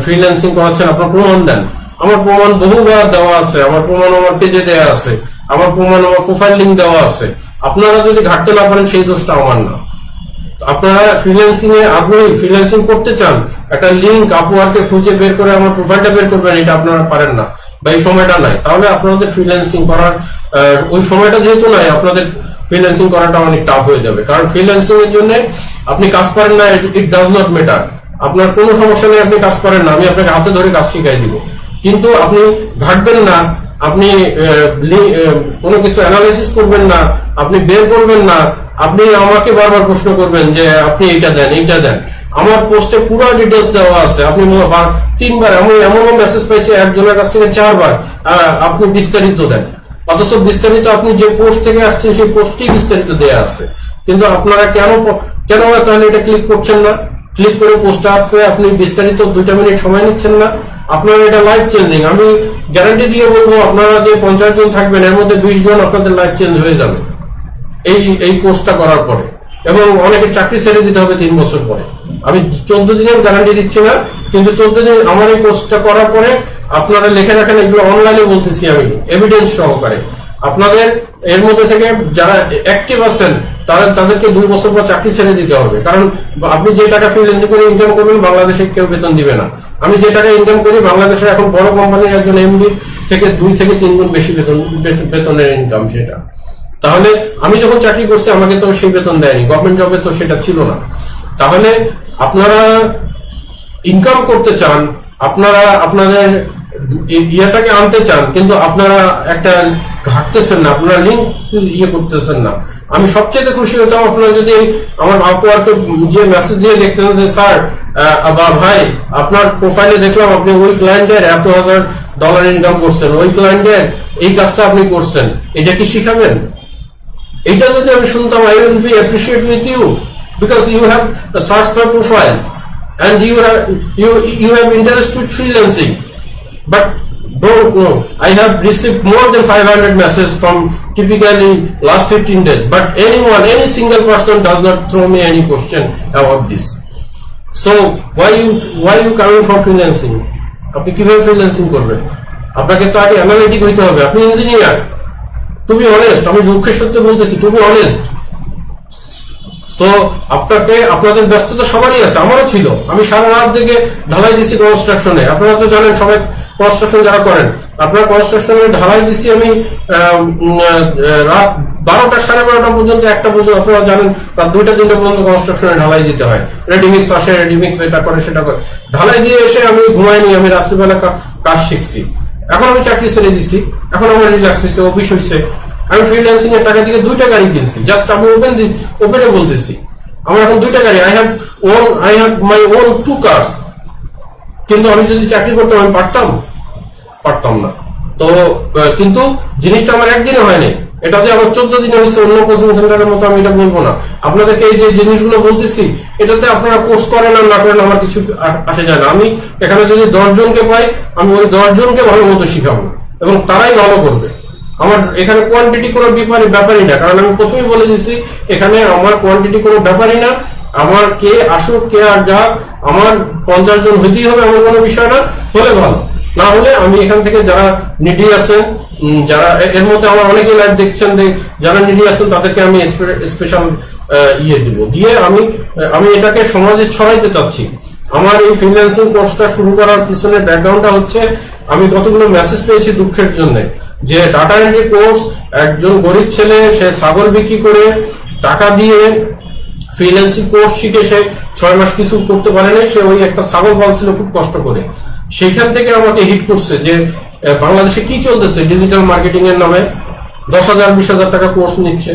ফ্রিল্যান্সিং করাচ্ছেন, আপনার প্রমাণ দেন। আমার প্রমাণ বহুবার দেওয়া আছে, আমার প্রমাণ আমার পেজে দেওয়া আছে, আমার প্রমাণ আমার প্রোফাইল লিংক দেওয়া আছে। আপনারা যদি ঘাটতে না পারেন সেই দোষটা আমার না। আপনারা ফ্রিল্যান্সিং এ আগ্রহী, ফ্রিল্যান্সিং করতে চান, একটা লিংক আপওয়ার্কে খুঁজে বের করে আমার প্রোফাইলটা বের করবেন, এটা আপনারা পারেন না বা এই সময়টা নাই, তাহলে আপনাদের ফ্রিল্যান্সিং করার ওই সময়টা যেহেতু নাই, আপনাদের ফ্রিল্যান্সিং করাটা অনেক টাফ হয়ে যাবে। কারণ ফ্রিল্যান্সিং এর জন্য আপনি কাজ পারেন না, ইট ডাজ নট ম্যাটার। আপনার কোনো সমস্যা নেই, আপনি কাজ পারেন না, আমি আপনাকে হাতে ধরে কাজ শিখাই দিব। কিন্তু আপনি ঘাটবেন না, আপনি কোনো কিছু অ্যানালাইসিস করবেন না, আপনি বের করবেন না, আপনি আমাকে বারবার প্রশ্ন করবেন যে আপনি এইটা দেন এইটা দেন। আমার পোস্টে পুরো ডিটেলস দেওয়া আছে, আপনি 3বার, আমি এমনও মেসেজ পাইছি একজনের কাছ থেকে 4বার আপনি বিস্তারিত দেন, অথচ বিস্তারিত আপনি যে পোস্ট থেকে আসছেন সেই পোস্টটি বিস্তারিত দেওয়া আছে। কিন্তু আপনারা কেন তাহলে এটা ক্লিক করছেন না? ক্লিক করে পোস্টটা আপনি বিস্তারিত 2 মিনিট সময় নিচ্ছেন না? আপনার এটা লাইফ চেঞ্জিং। আমি গ্যারান্টি দিয়ে বলবো, আপনারা যে 50 জন থাকবেন এর মধ্যে 20 জন আপনাদের লাইফ চেঞ্জ হয়ে যাবে এই কোর্সটা করার পরে। এবং অনেকে চাকরি ছেড়ে দিতে হবে 3 বছর পরে। আমি 14 দিনের গ্যারান্টি দিচ্ছি না, কিন্তু 14 দিন আমার এই কোর্সটা করার পরে আপনারা লিখে রাখেন, এগুলো অনলাইনে বলতেছি আমি এভিডেন্স সহকারে। আপনাদের এর মধ্যে থেকে যারা অ্যাক্টিভ আছেন তাদেরকে 2 বছর পর চাকরি ছেড়ে দিতে হবে। কারণ আপনি যে টাকা ফ্রিল্যান্সিং করে ইনকাম করবেন বাংলাদেশে কেউ বেতন দিবে না। আমি যে টাকা ইনকাম করি বাংলাদেশের এখন বড় কোম্পানির একজন এমডি থেকে 2 থেকে 3 গুণ বেশি বেতনের ইনকাম সেটা। তাহলে আমি যখন চাকরি করছি আমাকে তো সেই বেতন দেয়নি, গভর্নমেন্ট জবে তো সেটা ছিল না। তাহলে আপনারা ইনকাম করতে চান, আপনারা আপনাদের ইয়েটাকে আনতে চান, কিন্তু আপনারা একটা ঘাটতেছেন না, আপনারা লিঙ্ক করতেছেন না। আমি সবচেয়ে খুশি হতাম আপনারা যদি আমার আপওয়ার্কে যে মেসেজ দিয়ে দেখতেন যে স্যার বা ভাই আপনার প্রোফাইলে দেখলাম আপনি ওই ক্লায়েন্টের $1,000 ইনকাম করছেন, ওই ক্লায়েন্টের এই কাজটা আপনি করছেন, এটা কি শিখাবেন? এটা যদি আমি শুনতাম, I will be appreciate with you because you have searched my profile and you have interest with freelancing. But don't know, I have received more than 500 messages from typically last 15 days, but any single person does not throw me any question about this. So why you coming from freelancing? আপনি কিভাবে freelancing করবেন? আপনাকে তো আগে analytic হইতে হবে। আপনি engineer, two be honest, আমি দুঃখের সত্যি বলতেছি, টু বি অনেস্ট। সো আপনাদের ব্যস্ততা সবারই আছে, আমারও ছিল। আমি সারা রাত থেকে ঢালাই দিছি কনস্ট্রাকশনে। আপনারা তো জানেন সবাই কনস্ট্রাকশন যারা করেন, আপনারা কনস্ট্রাকশনে ঢালাই দিছি আমি রাত 12টা 12:30 পর্যন্ত, 1টা পর্যন্ত। আপনারা জানেন রাত 2টা 3টা পর্যন্ত কনস্ট্রাকশনে ঢালাই দিতে হয়। রেডিমিক্স আসে, রেডিমিক্স এটা করে সেটা করে, ঢালাই দিয়ে এসে আমি ঘুমাইনি, আমি রাত্রিবেলা কাজ শিখছি। এখন আমি চাকরি ছেড়ে দিচ্ছি, এখন আমার রিল্যাক্স হয়েছে, অফিস হয়েছে। আমি ফ্রিল্যান্সিং এর টাকা থেকে 2টা গাড়ি কিনছি, জাস্ট আমি ওপেনে বলতেছি। আমার এখন 2টা গাড়ি, I have my own 2 cars. কিন্তু আমি যদি চাকরি করতাম আমি পারতাম না। তো কিন্তু জিনিসটা আমার একদিনে হয়নি, এটা যে আমার 14 দিনে হয়েছে অন্য কোচিং সেন্টারের মতো আমি এটা বলবো না। আপনাদেরকে এই যে জিনিসগুলো বলতেছি এটাতে আপনারা কোর্স করেন আর না করেন আমার কিছু আসে যায় না। আমি এখানে যদি 10 জনকে পাই আমি ওই 10 জনকে ভালো মতো শিখাবো এবং তারাই ভালো করবে। আমার এখানে কোয়ান্টিটি কোনো ব্যাপারই না, কারণ আমি প্রথমেই বলে দিচ্ছি এখানে আমার কোয়ান্টিটি কোনো ব্যাপারই না। আমার কে আসুক কে আর যাক আমার 50 জন হইতেই হবে এমন কোনো বিষয় না, হলে ভালো, না হলে আমি এখান থেকে যারা নিডি আছেন, যারা এর মধ্যে আমার অনেকেই লাইভ দেখছেন, যারা নিডি আছেন তাদেরকে আমি স্পেশাল দিব, দিয়ে আমি এটাকে সমাজে ছড়াইতে চাচ্ছি। আমার এই ফ্রিল্যান্সিং কোর্সটা শুরু করার পিছনে ব্যাকগ্রাউন্ডটা হচ্ছে আমি কতগুলো মেসেজ পেয়েছি দুঃখের জন্য, যে ডাটা এন্ট্রি কোর্স একজন গরিব ছেলে সে ছাগল বিক্রি করে টাকা দিয়ে ফ্রিল্যান্সিং কোর্স শিখে সে 6 মাস কিছু করতে পারে না, সে ওই একটা ছাগল পালছিল খুব কষ্ট করে। সেখান থেকে আমাকে হিট করছে যে বাংলাদেশে কি চলতেছে, ডিজিটাল মার্কেটিং এর নামে 10,000 20,000 টাকা কোর্স নিচ্ছে।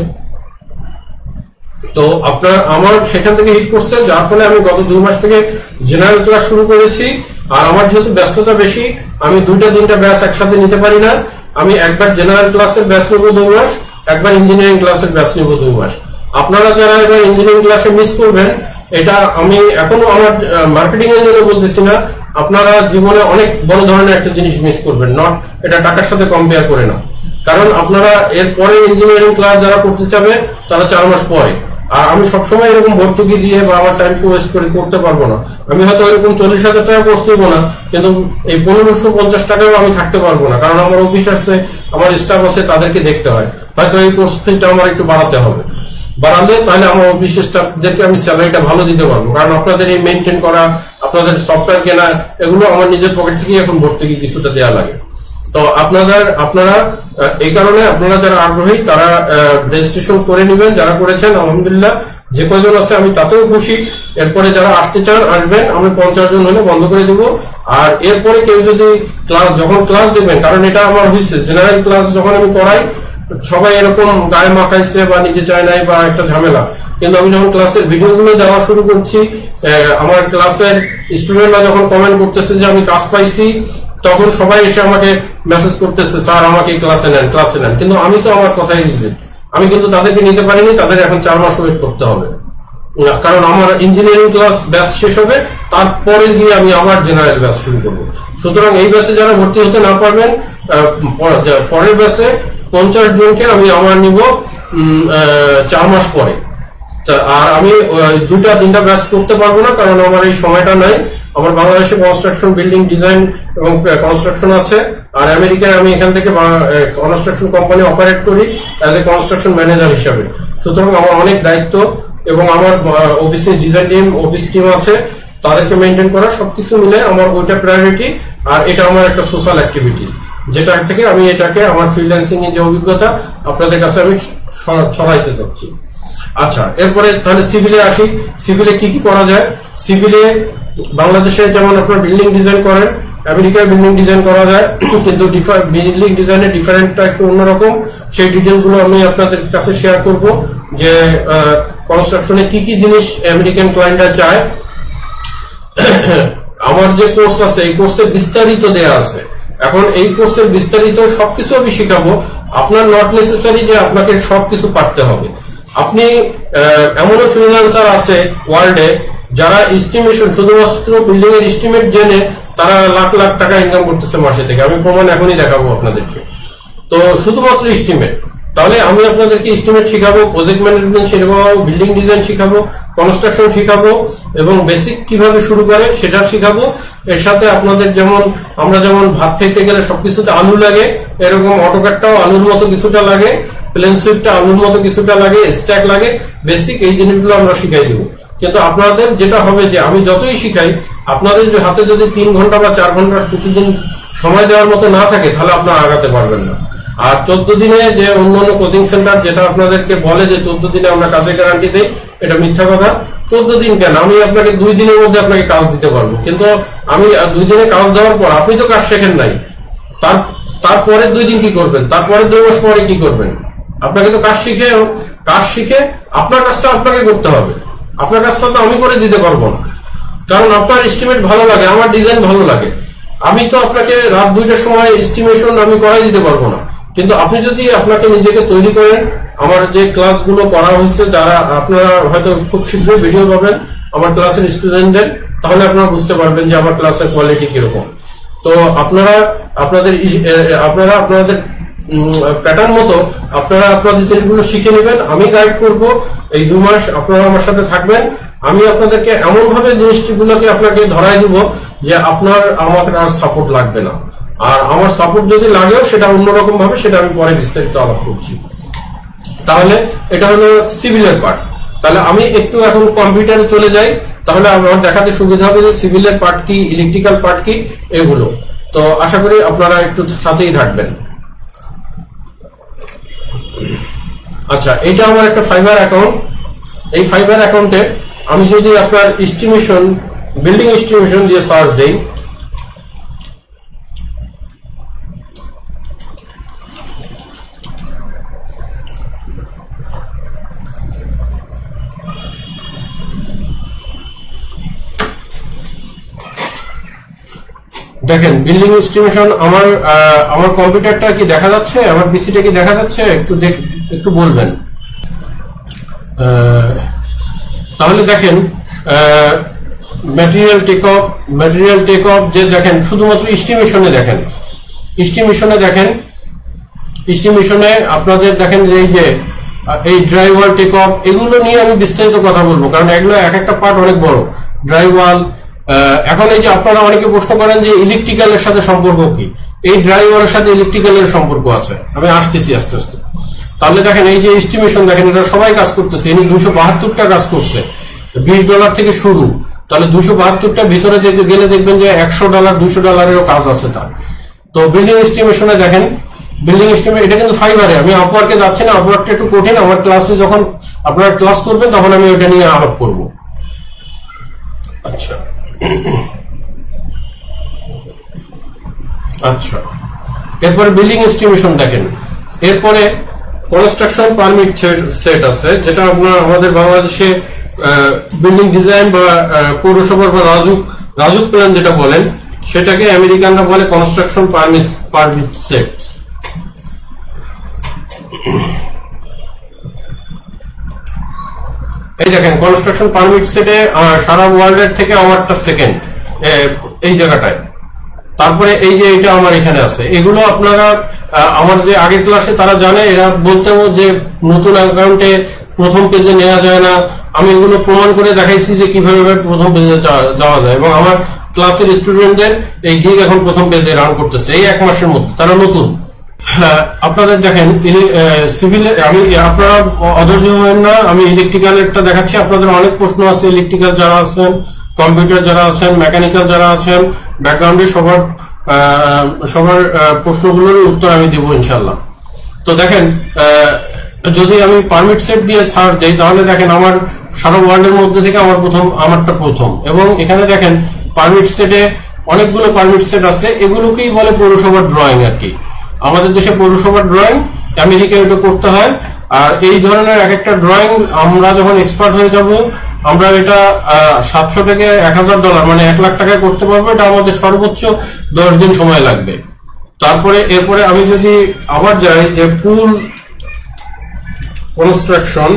তো আমার সেখান থেকে হিট করছে, যার ফলে আমি গত 2 মাস থেকে জেনারেল ক্লাস শুরু করেছি। আর আমার যেহেতু ব্যস্ততা বেশি আমি 2-3টা ব্যাচ একসাথে নিতে পারি না। আমি একবার জেনারেল ক্লাসের ব্যাচ নেবো 2 মাস, একবার ইঞ্জিনিয়ারিং ক্লাসের ব্যাচ নেবো 2 মাস। আপনারা যারা এবার ইঞ্জিনিয়ারিং ক্লাসে মিস করবেন, এটা আমি এখনো আমার মার্কেটিং এর জন্য বলতেছি না, আপনারা জীবনে অনেক বড় ধরনের একটা জিনিস মিস করবেন, নট এটা টাকার সাথে কম্পেয়ার করে না। কারণ আপনারা এর পরে ইঞ্জিনিয়ারিং ক্লাস যারা করতে চাবে তারা 4 মাস পরে, আর আমি সবসময় এরকম ভর্তুকি দিয়ে বা আমার টাইমকে ওয়েস্ট করে করতে পারবো না। আমি হয়তো এরকম 40,000 টাকা কোর্স নিবো না, কিন্তু এই 1550 টাকাও আমি থাকতে পারবো না, কারণ আমার অফিস আছে, আমার স্টাফ আছে, তাদেরকে দেখতে হয়। হয়তো এই কোর্স ফিটা আমার একটু বাড়াতে হবে, বাড়ালে তাহলে আমার অফিস স্টাফদেরকে আমি স্যালারিটা ভালো দিতে পারবো। কারণ আপনাদের এই মেনটেন করা, আপনাদের সফটওয়্যার কেনা, এগুলো আমার নিজের পকেট থেকে এখন ভর্তুকি কিছুটা দেওয়া লাগে। তো আপনারা এই কারণে আপনারা যারা আগ্রহী তারা রেজিস্ট্রেশন করে নেবেন। যারা করেছেন আলহামদুলিল্লাহ, যে কয়জন আছে আমি তাতেও খুশি। এরপরে যারা আসতে চান আসবেন, আমি 50 জন হলে বন্ধ করে দিব। আর এরপরে কেউ যদি যখন ক্লাস দেবেন, কারণ এটা আমার হয়েছে জেনারেল ক্লাস যখন আমি করাই সবাই এরকম গায়ে মাখাইছে বা নিচে চায় নাই বা একটা ঝামেলা, কিন্তু আমি যখন ক্লাসের ভিডিওগুলো দেওয়া শুরু করছি, আমার ক্লাসের স্টুডেন্টরা যখন কমেন্ট করতেছে যে আমি কাজ পাইছি, তখন সবাই এসে আমাকে মেসেজ করতেছে স্যার আমাকে ক্লাসে নেন। কিন্তু আমি তো আমার কথাই দিচ্ছি, আমি কিন্তু তাদেরকে নিতে পারিনি, তাদের এখন 4 মাস ওয়েট করতে হবে, কারণ আমার ইঞ্জিনিয়ারিং ক্লাস ব্যাচ শেষ হবে, তারপরে গিয়ে আমি আবার জেনারেল ব্যাচ শুরু করবো। সুতরাং এই ব্যাচে যারা ভর্তি হতে না পারবেন, পরের ব্যাচে 50 জনকে আমি আমার নিব 4 মাস পরে। আর আমি 2-3টা ব্যাচ করতে পারবো না, কারণ আমার এই সময়টা নাই। আমার বাংলাদেশে কনস্ট্রাকশন, বিল্ডিং ডিজাইন এবং কনস্ট্রাকশন আছে, আর আমেরিকায় আমি এখান থেকে কনস্ট্রাকশন কোম্পানি অপারেট করি অ্যাজ এ কনস্ট্রাকশন ম্যানেজার হিসাবে। সুতরাং আমার অনেক দায়িত্ব এবং আমার অফিসে ডিজাইন টিম, অফিস টিম আছে, তাদেরকে মেনটেন করা, সবকিছু মিলে আমার ওইটা প্রায়োরিটি। আর এটা আমার একটা সোশ্যাল অ্যাক্টিভিটিস, যেটা থেকে আমি এটাকে আমার ফ্রিল্যান্সিং এর যে অভিজ্ঞতা আপনাদের কাছে আমি ছড়াইতে চাচ্ছি। আচ্ছা, এরপরে তাহলে সিভিলে আসি। সিভিলে কি করা যায়? সিভিলে বাংলাদেশে যেমন আপনার বিল্ডিং ডিজাইন করেন, আমেরিকায় বিল্ডিং ডিজাইন করা যায়, কিন্তু বিল্ডিং ডিজাইনের ডিফারেন্টটা একটু অন্যরকম। সেই ডিটেলগুলো আমি আপনাদের কাছে শেয়ার করব, যে কনস্ট্রাকশনে কি জিনিস আমেরিকান ক্লায়েন্টরা চায়। আমার যে কোর্স আছে এই কোর্সে বিস্তারিত দেয়া আছে। এখন এই কোর্সের বিস্তারিত সবকিছু আমি শিখাবো। আপনার নট নেসেসারি যে আপনাকে সবকিছু পারতে হবে। আপনি এমনও ফ্রিল্যান্সার আছে ওয়ার্ল্ডে যারা এস্টিমেশন, শুধুমাত্র বিল্ডিং এর এস্টিমেট জেনে তারা লাখ লাখ টাকা ইনকাম করতেছে মাসে থেকে। আমি প্রমাণ এখনই দেখাবো আপনাদেরকে। তো শুধুমাত্র এস্টিমেট, তাহলে আমি আপনাদেরকে এস্টিমেট শিখাবো, প্রজেক্ট ম্যানেজমেন্ট শিখাবো, বিল্ডিং ডিজাইন শিখাবো, কনস্ট্রাকশন শিখাবো এবং বেসিক কিভাবে শুরু করে সেটা শিখাবো। এর সাথে আপনাদের আমরা যেমন ভাত খাইতে গেলে সবকিছুতে আলু লাগে, এরকম অটোক্যাডটাও আলুর মতো কিছুটা লাগে, প্লেন সুইপটা আলুর মতো কিছুটা লাগে, স্ট্যাক লাগে, বেসিক এই জিনিসগুলো আমরা শিখাই দেবো। কিন্তু আপনাদের যেটা হবে যে আমি যতই শিখাই, আপনাদের হাতে যদি 3 ঘন্টা বা 4 ঘন্টা প্রতিদিন সময় দেওয়ার মতো না থাকে, তাহলে আপনারা আগাতে পারবেন না। আর 14 দিনে যে অন্যান্য কোচিং সেন্টার যেটা আপনাদেরকে বলে যে 14 দিনে আমরা কাজে গ্যারান্টি দেই, এটা মিথ্যা কথা। 14 দিন কেন, আমি আপনাকে 2 দিনের মধ্যে আপনাকে কাজ দিতে পারবো। কিন্তু আমি 2 দিনে কাজ দেওয়ার পর আপনি তো কাজ শেখেন নাই, তারপরের 2 দিন কি করবেন, তারপরের 2 মাস পরে কি করবেন? আপনাকে তো কাজ শিখে আপনার কাজটা আপনাকে করতে হবে। আপনার কাজটা তো আমি করে দিতে পারবো না, কারণ আপনার এস্টিমেট ভালো লাগে, আমার ডিজাইন ভালো লাগে। আমি তো আপনাকে রাত 2টার সময় এস্টিমেশন আমি করাই দিতে পারবো না, কিন্তু আপনি যদি আপনাকে নিজেকে তৈরি করেন, আমার যে ক্লাসগুলো করা হয়েছে, যারা আপনারা হয়তো খুব শীঘ্রই ভিডিও পাবেন আমার ক্লাসের স্টুডেন্টদের, তাহলে আপনারা বুঝতে পারবেন যে আমার ক্লাসের কোয়ালিটি কিরকম। তো আপনারা আপনাদের প্যাটার্ন মতো আপনারা আপনাদের জিনিসগুলো শিখে নেবেন। আমি গাইড করব, এই 2 মাস আপনারা আমার সাথে থাকবেন। আমি আপনাদেরকে এমন ভাবে জিনিসগুলোকে আপনাকে ধরাই দিব যে আপনার আমাকে আর সাপোর্ট লাগবে না। আর আমার সাপোর্ট যদি লাগেও সেটা অন্যরকম ভাবে, সেটা আমি পরে বিস্তারিত আলাপ করছি। তাহলে এটা হলো সিভিলের পার্ট। তাহলে আমি একটু এখন কম্পিউটারে চলে যাই, তাহলে আমার দেখাতে সুবিধা হবে যে সিভিলের পার্ট কি, ইলেকট্রিক্যাল পার্ট কি, এগুলো। তো আশা করি আপনারা একটু সাথেই থাকবেন। আচ্ছা, এটা আমার একটা ফাইবার অ্যাকাউন্ট। এই ফাইবার অ্যাকাউন্টে আমি যদি আপনার এস্টিমেশন, বিল্ডিং এস্টিমেশন দিয়ে সার্চ দেই, দেখেন বিল্ডিং এস্টিমেশন আমার কম্পিউটারটা কি দেখা যাচ্ছে, আমার পিসিটা কি দেখা যাচ্ছে, একটু বলবেন। তাহলে দেখেন ম্যাটেরিয়াল টেক অফ যে দেখেন, শুধুমাত্র এস্টিমেশনে দেখেন, এস্টিমেশনে আপনাদের দেখেন যে এই ড্রাইওয়াল টেক অফ, এগুলো নিয়ে আমি বিস্তারিত কথা বলবো, কারণ এগুলো এক একটা পার্ট অনেক বড়। ড্রাইওয়াল, এখন এই যে আপনারা অনেকে প্রশ্ন করেন যে ইলেকট্রিক্যালের সাথে সম্পর্ক কি, এই ড্রাইওয়ালের সাথে ইলেকট্রিক্যালের সম্পর্ক আছে, আমি আসতেছি আস্তে আস্তে। তাহলে দেখেন এই যে এস্টিমেশন দেখেন, এটা সবাই কাজ করতেছে, ইনি 272টা কাজ করছে, $20 থেকে শুরু। তাহলে 272টা ভিতরে গেলে দেখবেন যে $100 $200 কাজ আছে তার। তো বিল্ডিং এস্টিমেশনে দেখেন, বিল্ডিং এস্টিমেট এটা কিন্তু ফাইবারে, আমি আপওয়ার্কে যাচ্ছি না, আপওয়ার্কটা একটু কঠিন। আমার ক্লাসে যখন আপনারা ক্লাস করবেন তখন আমি ওইটা নিয়ে আলাপ করব। আচ্ছা আচ্ছা, এরপরে বিল্ডিং এস্টিমেশন দেখেন। এরপরে কনস্ট্রাকশন পারমিট সেট আছে, যেটা আপনার আমাদের বাংলাদেশে বিল্ডিং ডিজাইন বা পৌরসভার বা রাজুক প্ল্যান যেটা বলেন, সেটাকে আমেরিকানরা বলে কনস্ট্রাকশন পারমিট সেট। এই দেখেন কনস্ট্রাকশন পারমিট সেটে সারা ওয়ার্ল্ডের থেকে আমারটা সেকেন্ড এই জায়গাটায়। তারপরে এই যে এটা আমার এখানে আছে, এগুলো আপনারা আমার যে আগের ক্লাসে তারা জানে, এরা বলতেও যে নতুন অ্যাকাউন্টে প্রথম পেজে নেওয়া যায় না, আমি এগুলো প্রমাণ করে দেখাইছি যে কিভাবে প্রথম পেজে যাওয়া যায়। এবং আমার ক্লাসের স্টুডেন্টদের এই গিগ এখন প্রথম পেজে রান করতেছে এই 1 মাসের মধ্যে, তারা নতুন। আপনাদের দেখেন সিভিল, আমি আপনারা অধৈর্য হবেন না, আমি ইলেকট্রিক্যালেরটা দেখাচ্ছি। আপনাদের অনেক প্রশ্ন আছে, ইলেকট্রিক্যাল যারা আছেন, কম্পিউটার যারা আছেন, মেকানিক্যাল যারা আছেন, ব্যাকগ্রাউন্ডে সবার প্রশ্নগুলোর উত্তর আমি দেবো ইনশাল্লাহ। তো দেখেন যদি আমি পারমিট সেট দিয়ে সার্চ দিই, তাহলে দেখেন আমার সারা ওয়ার্ল্ডের মধ্যে থেকে আমারটা প্রথম। এবং এখানে দেখেন পারমিট সেটে অনেকগুলো পারমিট সেট আছে, এগুলোকেই বলে পৌরসভার ড্রয়িং আর কি। আমাদের দেশে পৌরসভার ড্রয়িং, আমেরিকায় এটা করতে হয়। আর এই ধরনের এক একটা ড্রয়িং আমরা যখন এক্সপার্ট হয়ে যাব, আমরা এটা 700 থেকে $1000 মানে $1 লাখ টাকায় করতে পারবো। এটা আমাদের সর্বোচ্চ 10 দিন সময় লাগবে। তারপরে এরপরে আমি যদি আবার যাই যে পুল কনস্ট্রাকশন,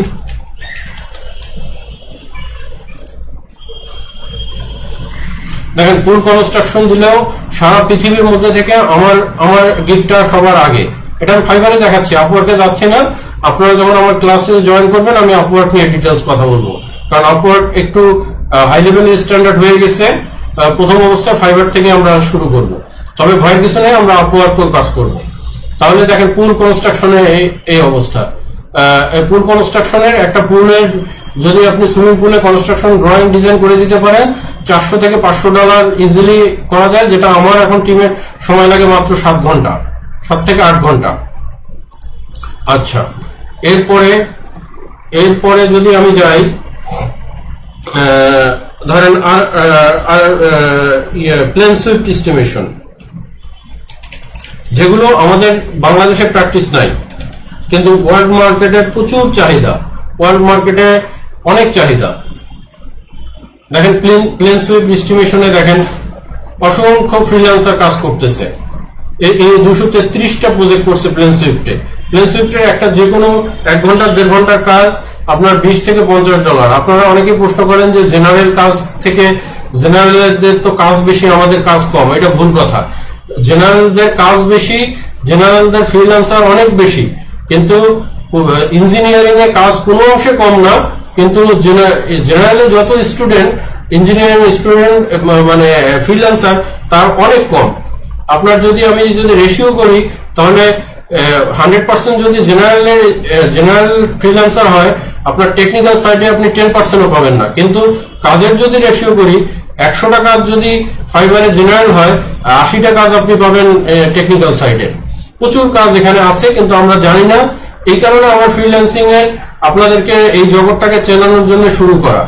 দেখেন পুল কনস্ট্রাকশন দিলেও সারা পৃথিবীর মধ্যে থেকে আমার গিগটা সবার আগে। এটা আমি ফাইবারে দেখাচ্ছি, আপওয়ার্কে যাচ্ছি না। আপনারা যখন আমার ক্লাসে জয়েন করবেন, আমি আপওয়ার্ক নিয়ে ডিটেলস কথা বলবো, কারণ আপওয়ার্ক একটু হাই লেভেলের স্ট্যান্ডার্ড হয়ে গেছে। প্রথম অবস্থায় ফাইবার থেকে আমরা শুরু করব, তবে ভয়ের কিছু নেই, আমরা আপওয়ার্কেও কাজ করব। তাহলে দেখেন পুল কনস্ট্রাকশনে এই অবস্থা। পুল কনস্ট্রাকশনের একটা পুলের যদি আপনি সুইমিং পুলে কনস্ট্রাকশন ড্রয়িং ডিজাইন করে দিতে পারেন, $400 থেকে $500 ইজিলি করা যায়, যেটা আমার এখন টিমের সময় লাগে মাত্র 7 ঘন্টা, 7 থেকে 8 ঘন্টা। আচ্ছা, এরপরে যদি আমি যাই, ধরেন প্লেন সুইফট এস্টিমেশন, যেগুলো আমাদের বাংলাদেশে প্র্যাকটিস নাই, কিন্তু ওয়ার্ল্ড মার্কেটে প্রচুর চাহিদা, ওয়ার্ল্ড মার্কেটে অনেক চাহিদা। দেখেন প্লেন সুইপ এস্টিমেশনে দেখেন অসংখ্য ফ্রিল্যান্সার কাজ করতেছে। এই 233টা প্রজেক্ট করছে প্লেন সুইফটের একটা যে কোনো 1 ঘন্টা 1.5 ঘন্টার কাজ আপনার $20 থেকে $50। আপনারা অনেকে প্রশ্ন করেন যে জেনারেল কাজ থেকে জেনারেলদের তো কাজ বেশি, আমাদের কাজ কম। এটা ভুল কথা। জেনারেলদের কাজ বেশি, জেনারেলদের ফ্রিল্যান্সার অনেক বেশি, কিন্তু ইঞ্জিনিয়ারিং এ কাজ কোনো অংশে কম না। কিন্তু জেনারেলে যত স্টুডেন্ট, ইঞ্জিনিয়ারিং স্টুডেন্ট মানে ফ্রিল্যান্সার তার অনেক কম। আপনার আমি যদি রেশিও করি তাহলে 100% যদি জেনারেল ফ্রিল্যান্সার হয়, আপনার টেকনিক্যাল সাইডে আপনি 10%ও পাবেন না। কিন্তু কাজের যদি রেশিও করি 100 টাকা যদি ফাইবারে জেনারেল হয়, 80টা কাজ আপনি পাবেন টেকনিক্যাল সাইডে। প্রচুর কাজ এখানে আছে, কিন্তু আমরা জানি না। এই কারণে আমার ফ্রিল্যান্সিং এ আপনাদেরকে এই জগৎটাকে চেনানোর জন্য শুরু করা।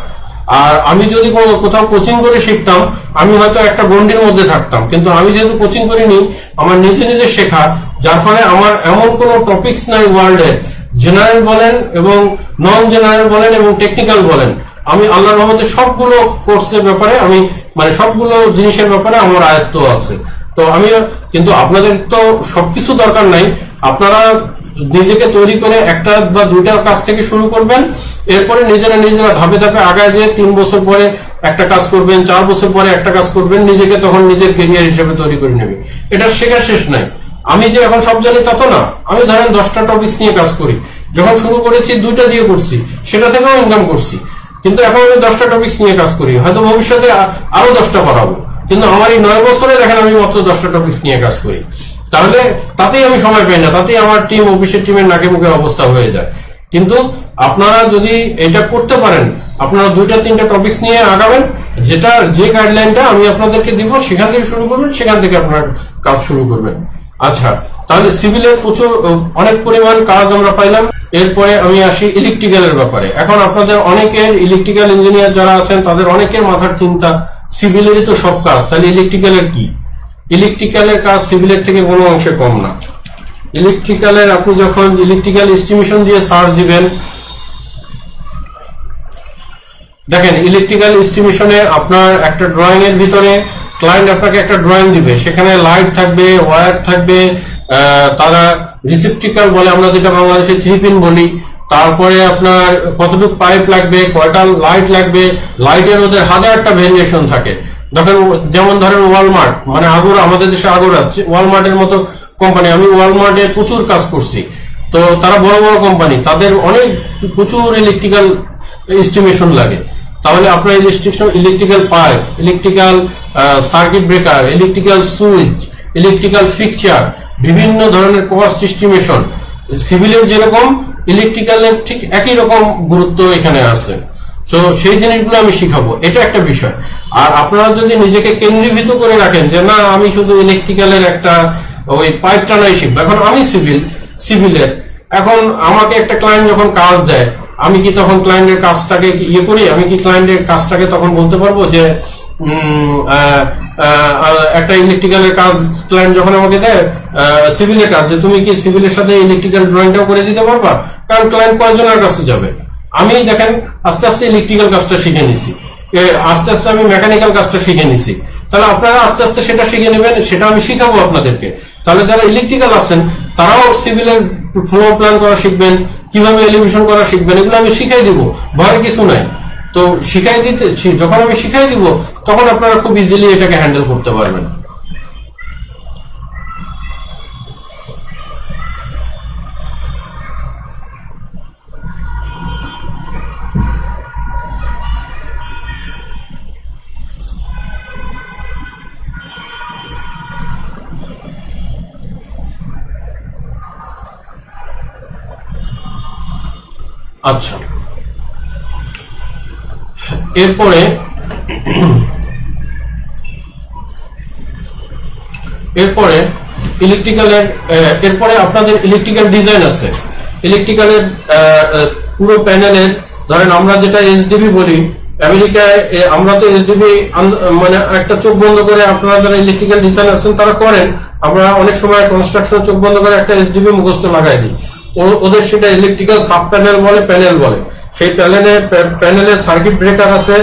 আর আমি যদি কোথাও কোচিং করে শিখতাম, আমি হয়তো একটা গন্ডির মধ্যে থাকতাম। কিন্তু আমি যেহেতু কোচিং করিনি, আমার নিজে নিজে শেখা, যার ফলে আমার এমন কোনো টপিকস নাই ওয়ার্ল্ডে, জেনারেল বলেন এবং নন জেনারেল বলেন এবং টেকনিক্যাল বলেন, আমি আল্লাহর রহমতে সবগুলো কোর্সের ব্যাপারে আমি সবগুলো জিনিসের ব্যাপারে আমার আয়ত্ত আছে। তো কিন্তু আপনাদের তো সবকিছু দরকার নাই। আপনারা নিজেকে তৈরি করে 1টা বা 2টার কাজ থেকে শুরু করবেন, এরপরে নিজেরা ধাপে ধাপে আগায় যে 3 বছর পরে একটা কাজ করবেন, 4 বছর পরে একটা কাজ করবেন, নিজেকে তখন নিজের ক্যারিয়ার হিসেবে তৈরি করে নেবেন। এটা শেখার শেষ নাই। আমি যে এখন সব জানি তা তো না। আমি ধরেন 10টা টপিকস নিয়ে কাজ করি। যখন শুরু করেছি 2টা দিয়ে করছি, সেটা থেকেও ইনকাম করছি। কিন্তু এখন আমি 10টা টপিকস নিয়ে কাজ করি, হয়তো ভবিষ্যতে আরো 10টা করাবো। কিন্তু আমার এই 9 বছরে দেখেন আমি মাত্র 10টা টপিকস নিয়ে কাজ করি। তাহলে তাতেই আমি সময় পাই না, তাতেই আমার অফিসের টিমের নাকে মুখে অবস্থা হয়ে যায়। কিন্তু আপনারা যদি এটা করতে পারেন, আপনারা 2-3টা টপিকস নিয়ে আগাবেন, যে গাইডলাইনটা আমি আপনাদেরকে দিব সেখান থেকে শুরু করবেন, সেখান থেকে আপনার কাজ শুরু করবেন। আচ্ছা, তাহলে সিভিলের অনেক পরিমাণ কাজ আমরা পাইলাম। এরপরে আমি আসি ইলেকট্রিক্যালের ব্যাপারে। এখন আপনাদের অনেকের ইলেকট্রিক্যাল ইঞ্জিনিয়ার যারা আছেন, তাদের অনেকের মাথার চিন্তা সিভিলেরই তো সব কাজ, তাহলে ইলেকট্রিক্যালের কি? ইলেকট্রিক্যালের কাজ সিভিলের থেকে কোনো অংশে কম না। ইলেকট্রিক্যালের আপনি যখন ইলেকট্রিক্যাল এস্টিমেশন দিয়ে সার্চ দিবেন, দেখেন ইলেকট্রিক্যাল এস্টিমেশনে আপনার একটা ড্রয়িং এর ভিতরে ক্লায়েন্ট আপনাকে একটা ড্রয়িং দিবে, সেখানে লাইট থাকবে, ওয়্যার থাকবে, তারা রিসেপ্টিক্যাল বলে আমরা যেটা বাংলাদেশে 3 পিন বলি, তারপরে আপনার কতটুকু পাইপ লাগবে, কয়টা লাইট লাগবে, লাইটের ওদের 1000টা ভেরিয়েশন থাকে। যেমন ধরেন ওয়ালমার্ট, আগর আমাদের দেশে আগর আছে, ওয়ালমার্টের মতো কোম্পানি, আমি ওয়ালমার্টে প্রচুর কাজ করছি। তো তারা বড় বড় কোম্পানি, তাদের প্রচুর ইলেকট্রিক্যাল এস্টিমেশন লাগে। তাহলে আপনার electrical pipe, electrical circuit breaker, electrical switch, electrical fixture, বিভিন্ন ধরনের কস্ট এস্টিমেশন, সিভিলের যেরকম ইলেকট্রিক্যালের ঠিক একই রকম গুরুত্ব এখানে আছে। তো সেই জিনিসগুলো আমি শিখাবো, এটা একটা বিষয়। আর আপনারা যদি নিজেকে কেন্দ্রীভূত করে রাখেন যে না আমি শুধু ইলেকট্রিক্যালের একটা ওই পাইপ টানাই শিখবো, এখন আমি সিভিলের, এখন আমাকে একটা ক্লায়েন্ট যখন কাজ দেয়, আমি কি তখন ক্লায়েন্টের কাজটাকে করি? আমি কি ক্লায়েন্টের কাজটাকে তখন বলতে পারবো যে একটা ইলেকট্রিক্যালের কাজ ক্লায়েন্ট যখন আমাকে দেয় সিভিলের কাজ, যে তুমি কি সিভিলের সাথে ইলেকট্রিক্যাল ড্রয়িংটাও করে দিতে পারবা? কারণ ক্লায়েন্ট কয়জনের কাছে যাবে। আমি দেখেন আস্তে আস্তে ইলেকট্রিক্যাল কাজটা শিখে নিছি, আস্তে আস্তে আমি মেকানিক্যাল কাজটা শিখে নিছি। তাহলে আপনারা আস্তে আস্তে সেটা শিখে নেবেন, সেটা আমি শিখাবো আপনাদেরকে। তাহলে যারা ইলেকট্রিক্যাল আছেন তারাও সিভিলের ফ্লোর প্ল্যান করা শিখবেন, কিভাবে এলিভেশন করা শিখবেন, এগুলো আমি শিখাই দিব, ভয়ের কিছু নাই। তো যখন আমি শিখাই দিব তখন আপনারা খুব ইজিলি এটাকে হ্যান্ডেল করতে পারবেন। আচ্ছা, এরপরে ইলেকট্রিক্যালের এরপরে আপনাদের ইলেকট্রিক্যাল ডিজাইন আছে। ইলেকট্রিক্যালের পুরো প্যানেলের, ধরেন আমরা যেটা এসডিবি বলি, আমেরিকায় আমরা তো এসডিবি একটা চোখ বন্ধ করে, আপনারা যারা ইলেকট্রিক্যাল ডিজাইন আছেন তারা করেন, আমরা অনেক সময় কনস্ট্রাকশন চোখ বন্ধ করে একটা এসডিবি মুখস্থ লাগাই দিই। ওদের সেটা ইলেকট্রিক্যাল সাব প্যানেল বলে, প্যানেল বলে। সেই প্যানেলে সার্কিট ব্রেকার আছে,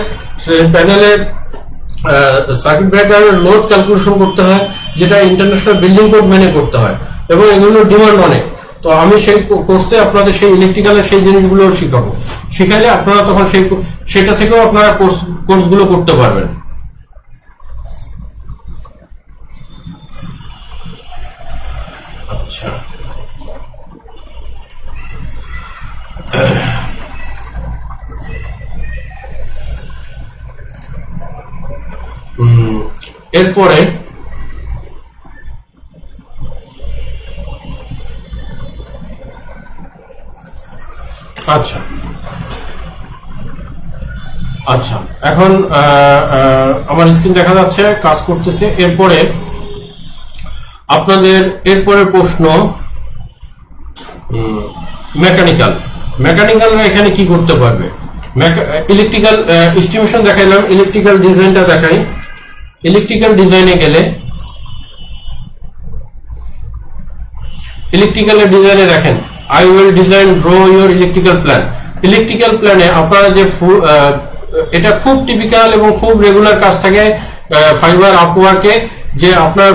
প্যানেলের সার্কিট ব্রেকারের লোড ক্যালকুলেশন করতে হয়, যেটা ইন্টারন্যাশনাল বিল্ডিং কোড মেনে করতে হয়, এবং এগুলোর ডিমান্ড অনেক। তো আমি সেই কোর্সে আপনাদের সেই ইলেকট্রিক্যালের সেই জিনিসগুলো শিখাবো। শিখাইলে আপনারা তখন সেটা থেকেও আপনারা কোর্সগুলো করতে পারবেন। আচ্ছা, এরপরে আচ্ছা আচ্ছা এখন আমার স্ক্রিন দেখা যাচ্ছে, কাজ করতেছে। এরপরে আপনাদের এরপরে প্রশ্ন মেকানিক্যালরা এখানে কি করতে পারবে? ইলেকট্রিক্যাল এস্টিমেশন দেখাইলাম, ইলেকট্রিক্যাল ডিজাইনটা দেখাই। ইলেকট্রিক্যাল ডিজাইনে গেলে ইলেকট্রিক্যালের ডিজাইনে দেখেন, I will design draw your electrical plan. Electrical প্ল্যানে আপনারা যে এটা খুব টিপিক্যাল এবং খুব রেগুলার কাজ থাকে ফাইবার আপওয়ার্কে, যে আপনার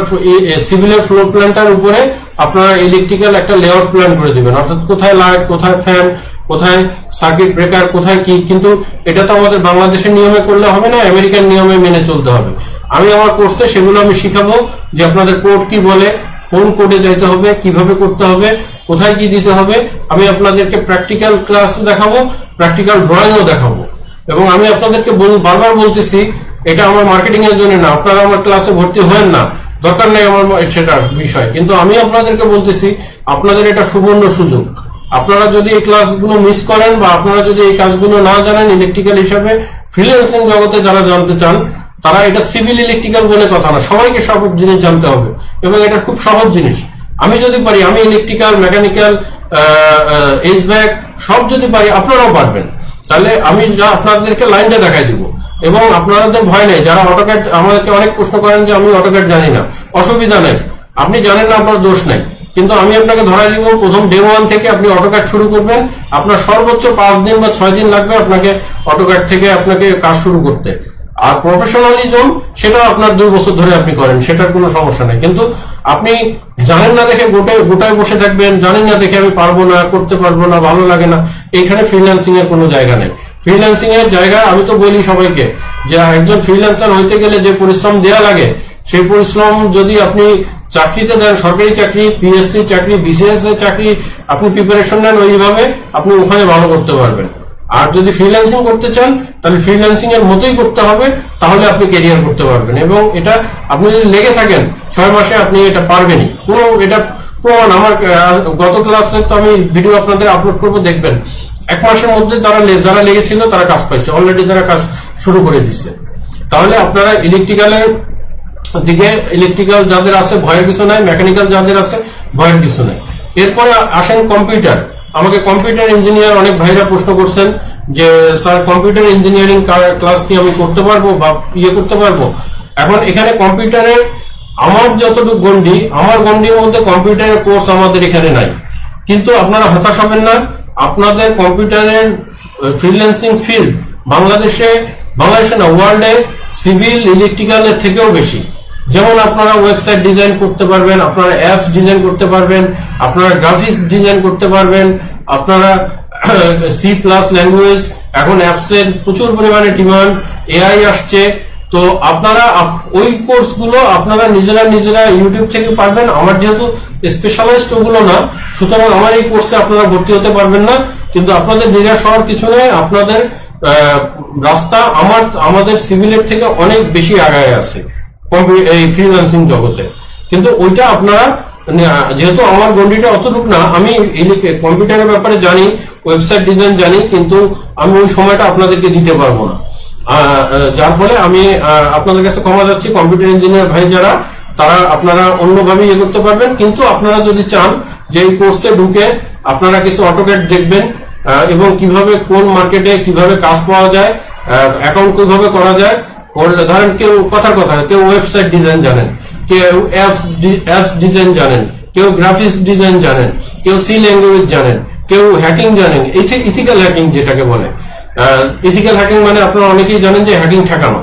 সিভিলের ফ্লোর প্ল্যানটার উপরে আপনারা ইলেকট্রিক্যাল একটা লেআউট প্ল্যান করে দিবেন, অর্থাৎ কোথায় লাইট, কোথায় ফ্যান, কোথায় সার্কিট ব্রেকার, কোথায় কি। কিন্তু এটা তো আমাদের বাংলাদেশের নিয়মে করলে হবে না, আমেরিকান নিয়মে মেনে চলতে হবে। আমি আমার কোর্সে সেগুলো আমি শিখাবো, যে আপনাদের কোড কি বলে, কোন কোডে যাইতে হবে, কিভাবে করতে হবে, কোথায় কি দিতে হবে। আমি আপনাদেরকে প্র্যাকটিক্যাল ক্লাস দেখাবো, প্র্যাকটিক্যাল ড্রয়িংও দেখাবো। এবং আমি আপনাদেরকে বারবার বলতেছি, এটা আমার মার্কেটিং এর জন্য না, আপনারা আমার ক্লাসে ভর্তি হবেন না, দরকার নেই আমার সেটা বিষয়। কিন্তু আমি আপনাদেরকে বলতেছি, আপনাদের এটা সুবর্ণ সুযোগ। আপনারা যদি এই ক্লাসগুলো মিস করেন, বা আপনারা যদি এই কাজগুলো না জানেন, ইলেকট্রিক্যাল হিসাবে ফ্রিল্যান্সিং জগতে যারা জানতে চান, তারা এটা সিভিল ইলেকট্রিক্যাল বলে কথা না, সবাইকে সব জিনিস জানতে হবে, এবং এটা খুব সহজ জিনিস। আমি যদি পারি, আমি ইলেকট্রিক্যাল, মেকানিক্যাল, এইচভ্যাক সব যদি পারি, আপনারাও পারবেন। তাহলে আমি আপনাদেরকে লাইনটা দেখাই দিব, এবং আপনাদের ভয় নেই। যারা অটোক্যাড আমাদেরকে অনেক প্রশ্ন করেন যে আমি অটোক্যাড জানি না, অসুবিধা নেই, আপনি জানেন না, আপনার দোষ নেই। কিন্তু আমি আপনাকে ধরাই দিব, প্রথম ডে 1 থেকে আপনি অটোক্যাড শুরু করবেন, আপনার সর্বোচ্চ 5 দিন বা 6 দিন লাগবে আপনাকে অটোক্যাড থেকে আপনাকে কাজ শুরু করতে। আর প্রফেশনালিজম সেটা আপনার 2 বছর ধরে আপনি করেন, সেটার কোনো সমস্যা নেই। কিন্তু আপনি জানেন না দেখে গোটায় বসে থাকবেন, জানেন না দেখে আমি পারবো না, করতে পারবো না, ভালো লাগে না, এখানে ফ্রিল্যান্সিং এর কোনো জায়গা নেই। ফ্রিল্যান্সিং এর জায়গা, আমি তো বলি সবাইকে, যে একজন ফ্রিল্যান্সার হইতে গেলে যে পরিশ্রম দেওয়া লাগে, সেই পরিশ্রম যদি আপনি চাকরিতে দেন, সরকারি চাকরি, পিএসসি চাকরি, বিসিএস এর চাকরি, আপনি প্রিপারেশন নেন, ওইভাবে আপনি ওখানে ভালো করতে পারবেন। আর যদি ফ্রিল্যান্সিং করতে চান, তাহলে ফ্রিল্যান্সিং এর মতোই করতে হবে, তাহলে আপনি ক্যারিয়ার করতে পারবেন। এবং এটা আপনি যদি লেগে থাকেন 6 মাসে, আপনি এটা পারবেনই। কোনো এটা প্রমাণ, আমার গত ক্লাসে তো আমি ভিডিও আপনাদের আপলোড করবো, দেখবেন 1 মাসের মধ্যে যারা লেগেছিল তারা কাজ পাইছে, অলরেডি তারা কাজ শুরু করে দিচ্ছে। তাহলে আপনারা ইলেকট্রিক্যালের দিকে, ইলেকট্রিক্যাল যাদের আছে ভয়ের কিছু নাই, মেকানিক্যাল যাদের আছে ভয়ের কিছু নাই। এরপরে আসেন কম্পিউটার। আমাকে কম্পিউটার ইঞ্জিনিয়ার অনেক ভাইরা প্রশ্ন করছেন যে স্যার, কম্পিউটার ইঞ্জিনিয়ারিং ক্লাস কি আমি করতে পারবো বা করতে পারবো? এখন এখানে কম্পিউটারের আমার যতটুকু গন্ডি, আমার গন্ডির মধ্যে কম্পিউটারের কোর্স আমাদের এখানে নাই। কিন্তু আপনারা হতাশ হবেন না, আপনাদের কম্পিউটারের ফ্রিল্যান্সিং ফিল্ড বাংলাদেশে না, ওয়ার্ল্ডে সিভিল ইলেকট্রিক্যালের থেকেও বেশি। যেমন আপনারা ওয়েবসাইট ডিজাইন করতে পারবেন, আপনারা অ্যাপস ডিজাইন করতে পারবেন, আপনারা গ্রাফিক্স ডিজাইন করতে পারবেন, আপনারা সি প্লাস ল্যাঙ্গুয়েজ, এখন অ্যাপসের প্রচুর পরিমাণে ডিমান্ড, এআই আসছে। তো আপনারা ওই কোর্সগুলো আপনারা নিজেরা ইউটিউব থেকে পারবেন। আমার যেহেতু স্পেশালাইজড ওগুলো না, সুতরাং আমার এই কোর্সে আপনারা ভর্তি হতে পারবেন না। কিন্তু আপনাদের নিরাশ হওয়ার কিছু নেই, আপনাদের রাস্তা আমাদের সিভিলের থেকে অনেক বেশি আগায় আছে এই ফ্রিল্যান্সিং জগতে। কিন্তু ওইটা আপনারা, যেহেতু আমার গন্ডিটা অতটুকু না, আমি কম্পিউটারের ব্যাপারে জানি, ওয়েবসাইট ডিজাইন জানি, কিন্তু আমি ওই সময়টা আপনাদেরকে দিতে পারবো না। যার ফলে আমি আপনাদের কাছে ক্ষমা যাচ্ছি। কম্পিউটার ইঞ্জিনিয়ার ভাই যারা, তারা আপনারা অন্যভাবে করতে পারবেন। কিন্তু আপনারা যদি চান যে এই কোর্সে ঢুকে আপনারা কিছু অটোক্যাড দেখবেন, এবং কিভাবে কোন মার্কেটে কিভাবে কাজ পাওয়া যায়, অ্যাকাউন্ট কিভাবে করা যায়, ধরেন কেউ কেউ ওয়েবসাইট ডিজাইন জানেন, কেউ অ্যাপস ডিজাইন জানেন, কেউ গ্রাফিক্স ডিজাইন জানেন, কেউ সি ল্যাঙ্গুয়েজ জানেন, কেউ হ্যাকিং জানেন, ইথিক্যাল হ্যাকিং যেটাকে বলে, ইথিক্যাল হ্যাকিং মানে আপনারা অনেকেই জানেন যে হ্যাকিং ঠেকানো।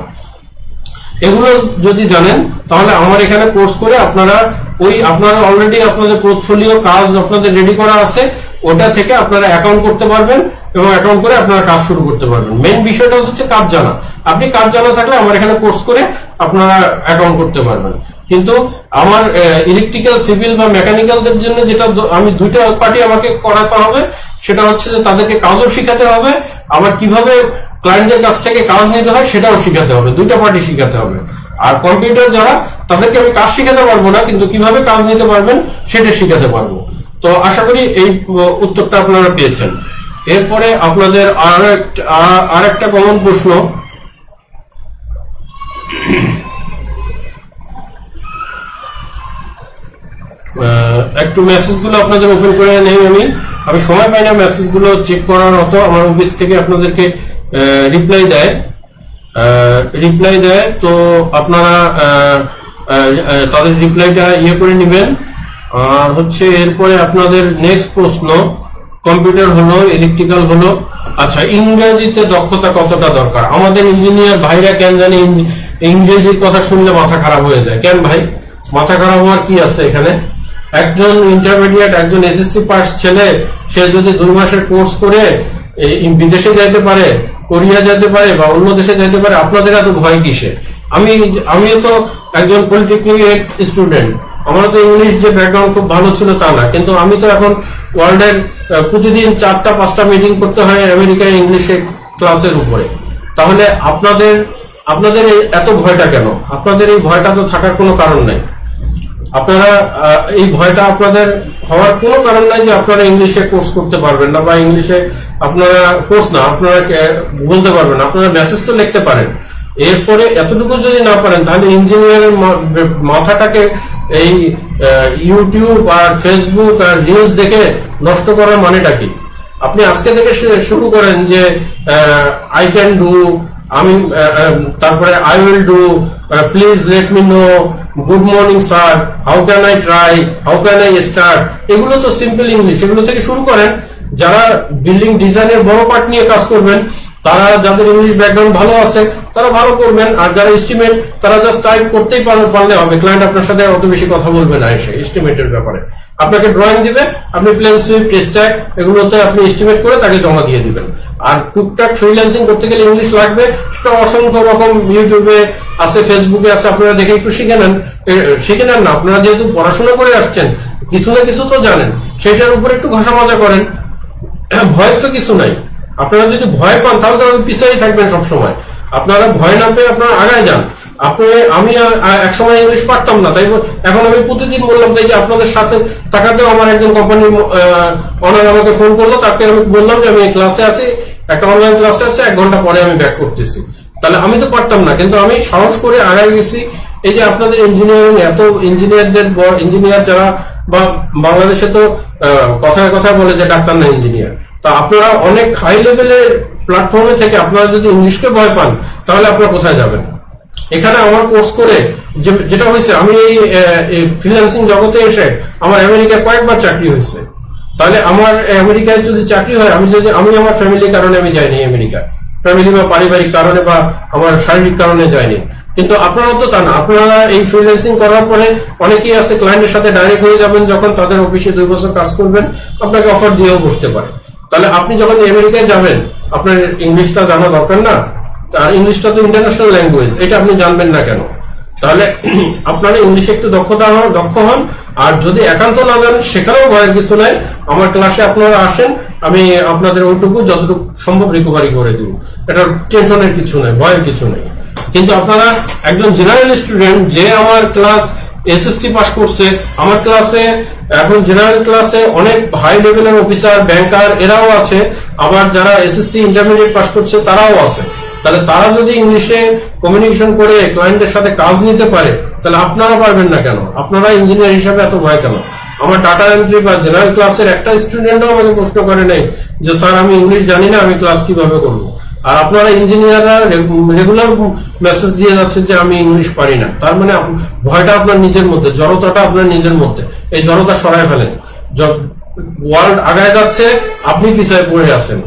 এগুলো যদি জানেন তাহলে আমার এখানে কোর্স করে আপনারা অলরেডি আপনাদের পোর্টফোলিও কাজ আপনাদের রেডি করা আছে, ওটা থেকে আপনারা অ্যাকাউন্ট করতে পারবেন এবং অ্যাকাউন্ট করে আপনারা কাজ শুরু করতে পারবেন। মেইন বিষয়টা হচ্ছে কাজ জানা। আপনি কাজ জানা থাকলে আমার এখানে কোর্স করে আপনারা অ্যাকাউন্ট করতে পারবেন। কিন্তু আমার ইলেকট্রিক্যাল, সিভিল বা মেকানিক্যালদের জন্য যেটা আমি দুইটা পার্টি আমাকে করাতে হবে, সেটা হচ্ছে যে তাদেরকে কাজও শিখাতে হবে, আবার কিভাবে ক্লায়েন্টের কাছ থেকে কাজ নিতে হয় সেটাও শিখাতে হবে, দুইটা পার্টি শিখাতে হবে। আর কম্পিউটার যারা, তাদেরকে আমি কাজ শিখাতে পারবো না, কিন্তু কিভাবে কাজ নিতে পারবেন সেটা শিখাতে পারবো। তো আশা করি এই উত্তরটা আপনারা পেয়েছেন। এরপরে আপনাদের আর একটা কমন প্রশ্ন, একটু মেসেজগুলো আপনাদের ওপেন করে নেই। আমি সময় পাই না মেসেজগুলো চেক করার মতো। আমার অফিস থেকে আপনাদেরকে রিপ্লাই দেয়, তো আপনারা তাদের রিপ্লাইটা করে নেবেন। আর হচ্ছে এরপরে আপনাদের নেক্সট প্রশ্ন, কম্পিউটার হলো, ইলেকট্রিক্যাল হলো, আচ্ছা ইংরেজিতে দক্ষতা কতটা দরকার? আমাদের ইঞ্জিনিয়ার ভাইরা কেন জানি ইংরেজির কথা শুনলে মাথা খারাপ হয়ে যায়। কেন ভাই, মাথা খারাপ হওয়ার কি আছে এখানে? একজন ইন্টারমিডিয়েট, একজন এসএসসি পাস ছেলে, সে যদি 2 মাসের কোর্স করে বিদেশে যাইতে পারে, কোরিয়া যেতে পারে বা অন্য দেশে যেতে পারে, আপনাদের এত ভয় কিসে? আমিও তো একজন পলিটেকনিক স্টুডেন্ট, আমার তো ইংলিশ যে ব্যাকগ্রাউন্ড খুব ভালো ছিল তা না, কিন্তু আমি তো এখন ওয়ার্ল্ডের প্রতিদিন 4টা-5টা মিটিং করতে হয় আমেরিকায় ইংলিশের ক্লাসের উপরে। তাহলে আপনাদের এত ভয়টা কেন? আপনাদের এই ভয়টা তো থাকার কোনো কারণ নাই। আপনারা এই ভয়টা আপনাদের হওয়ার কোনো কারণ নাই যে আপনারা ইংলিশে কোর্স করতে পারবেন না, বা ইংলিশে আপনারা কোর্স না, আপনারা বলতে পারবেন, আপনারা মেসেজ তো লিখতে পারেন। এরপরে এতটুকু যদি না পারেন, তাহলে ইঞ্জিনিয়ারের মাথাটাকে এই ইউটিউব আর ফেসবুক আর নিউজ দেখে নষ্ট করার মানেটা কি? আপনি আজকে থেকে শুরু করেন যে আই ক্যান ডু, তারপরে I will do, please let me no, good morning sir, how can I try, how can I start. এগুলো তো সিম্পল ইংলিশ, এগুলো থেকে শুরু করেন। যারা বিল্ডিং ডিজাইনের বড় পার্ট নিয়ে কাজ করবেন, তারা যাদের ইংলিশ ব্যাকগ্রাউন্ড ভালো আছে তারা ভালো করবেন। আর যারা এস্টিমেট, তারা জাস্ট টাইপ করতেই পারলে হবে। ক্লায়েন্ট আপনার সাথে অত বেশি কথা বলবে না এসে এস্টিমেটের ব্যাপারে। আপনাকে ড্রয়িং দিবে, আপনি প্লেন সুইফট, স্ট্যাক এগুলোতে আপনি এস্টিমেট করে তাকে জমা দিয়ে দিবেন। আর টুকটাক ফ্রিল্যান্সিং করতে গেলে ইংলিশ লাগবে, সেটা অসংখ্য রকম ইউটিউবে আছে, ফেসবুকে আছে, আপনারা দেখে একটু শিখে নেন না। আপনারা যেহেতু পড়াশোনা করে আসছেন, কিছু না কিছু তো জানেন, সেটার উপর একটু ঘষা মাজা করেন। ভয়ের তো কিছু নাই। আপনারা যদি ভয় পান তাহলে তো পিছিয়েই থাকবেন সবসময়। আপনারা ভয় না পেয়ে আপনারা আগায় যান। আমি একসময় ইংলিশ পারতাম না, তাই এখন আমি প্রতিদিন বললাম, তাই যে আপনাদের সাথে টাকাতেও আমার একজন কোম্পানির অনার আমাকে ফোন করলো, তাকে আমি বললাম যে আমি ক্লাসে আছি, একটা অনলাইন ক্লাসে আছে, 1 ঘন্টা পরে আমি ব্যাক করতেছি। তাহলে আমি তো পারতাম না, কিন্তু আমি সাহস করে আগায় গেছি। এই যে আপনাদের ইঞ্জিনিয়ারিং, এত ইঞ্জিনিয়ার যারা, বা বাংলাদেশে তো কথায় কথায় বলে যে ডাক্তার না ইঞ্জিনিয়ার, তা আপনারা অনেক হাই লেভেলের প্ল্যাটফর্মে থেকে আপনারা যদি ইংলিশকে ভয় পান, তাহলে আপনারা কোথায় যাবেন? এখানে আমার কোর্স করে যেটা হয়েছে, আমি এই ফ্রিল্যান্সিং জগতে এসে আমার আমেরিকায় কয়েকবার চাকরি হয়েছে। তাহলে আমার আমেরিকায় যদি চাকরি হয়, আমি আমার ফ্যামিলির কারণে আমি যাইনি আমেরিকা, ফ্যামিলি বা পারিবারিক কারণে বা আমার শারীরিক কারণে যাইনি। কিন্তু আপনারা তো তা না, আপনারা এই ফ্রিল্যান্সিং করার পরে অনেকেই আছে ক্লায়েন্টের সাথে ডাইরেক্ট হয়ে যাবেন, যখন তাদের অফিসে 2 বছর কাজ করবেন, আপনাকে অফার দিয়েও বসতে পারে। তাহলে আপনি যখন আমেরিকায় যাবেন, আপনার ইংলিশটা জানা দরকার না? আর ইংলিশটা তো ইন্টারন্যাশনাল ল্যাঙ্গুয়েজ, এটা আপনি জানবেন না কেন? তাহলে আপনারা ইংলিশে একটু দক্ষ হন। আর যদি একান্ত না জানেন, সেখানেও ভয়ের কিছু নাই। আমার ক্লাসে আপনারা আসেন, আমি আপনাদের ওইটুকু যতটুকু সম্ভব রিকভারি করে দিব। এটা টেনশনের কিছু নেই, ভয়ের কিছু নেই। কিন্তু আপনারা একজন জেনারেল স্টুডেন্ট, যে আমার ক্লাস এসএসসি পাস করছে, আমার ক্লাসে এখন জেনারেল ক্লাসে অনেক হাই লেভেলের অফিসার, ব্যাংকার এরাও আছে, আবার যারা এসএসসি ইন্টারমিডিয়েট পাস করছে তারাও আছে। তাহলে তারা যদি ইংলিশে কমিউনিকেশন করে ক্লায়েন্টের সাথে কাজ নিতে পারে, তাহলে আপনারা পারবেন না কেন? আপনারা ইঞ্জিনিয়ার হিসাবে এত ভয় কেন? আমার ডাটা এন্ট্রি বা জেনারেল ক্লাসের একটা স্টুডেন্টও আমাকে প্রশ্ন করে নেই যে স্যার আমি ইংলিশ জানি না, আমি ক্লাস কিভাবে করবো। আর আপনারা ইঞ্জিনিয়াররা রেগুলার মেসেজ দিয়ে যাচ্ছে যে আমি ইংলিশ পারি না। তার মানে ভয়টা আপনার নিজের মধ্যে, জড়তাটা আপনার নিজের মধ্যে। এই জড়তা সরায় ফেলেন। ওয়ার্ল্ড আগায় যাচ্ছে, আপনি পিছায় পড়ে আছেন।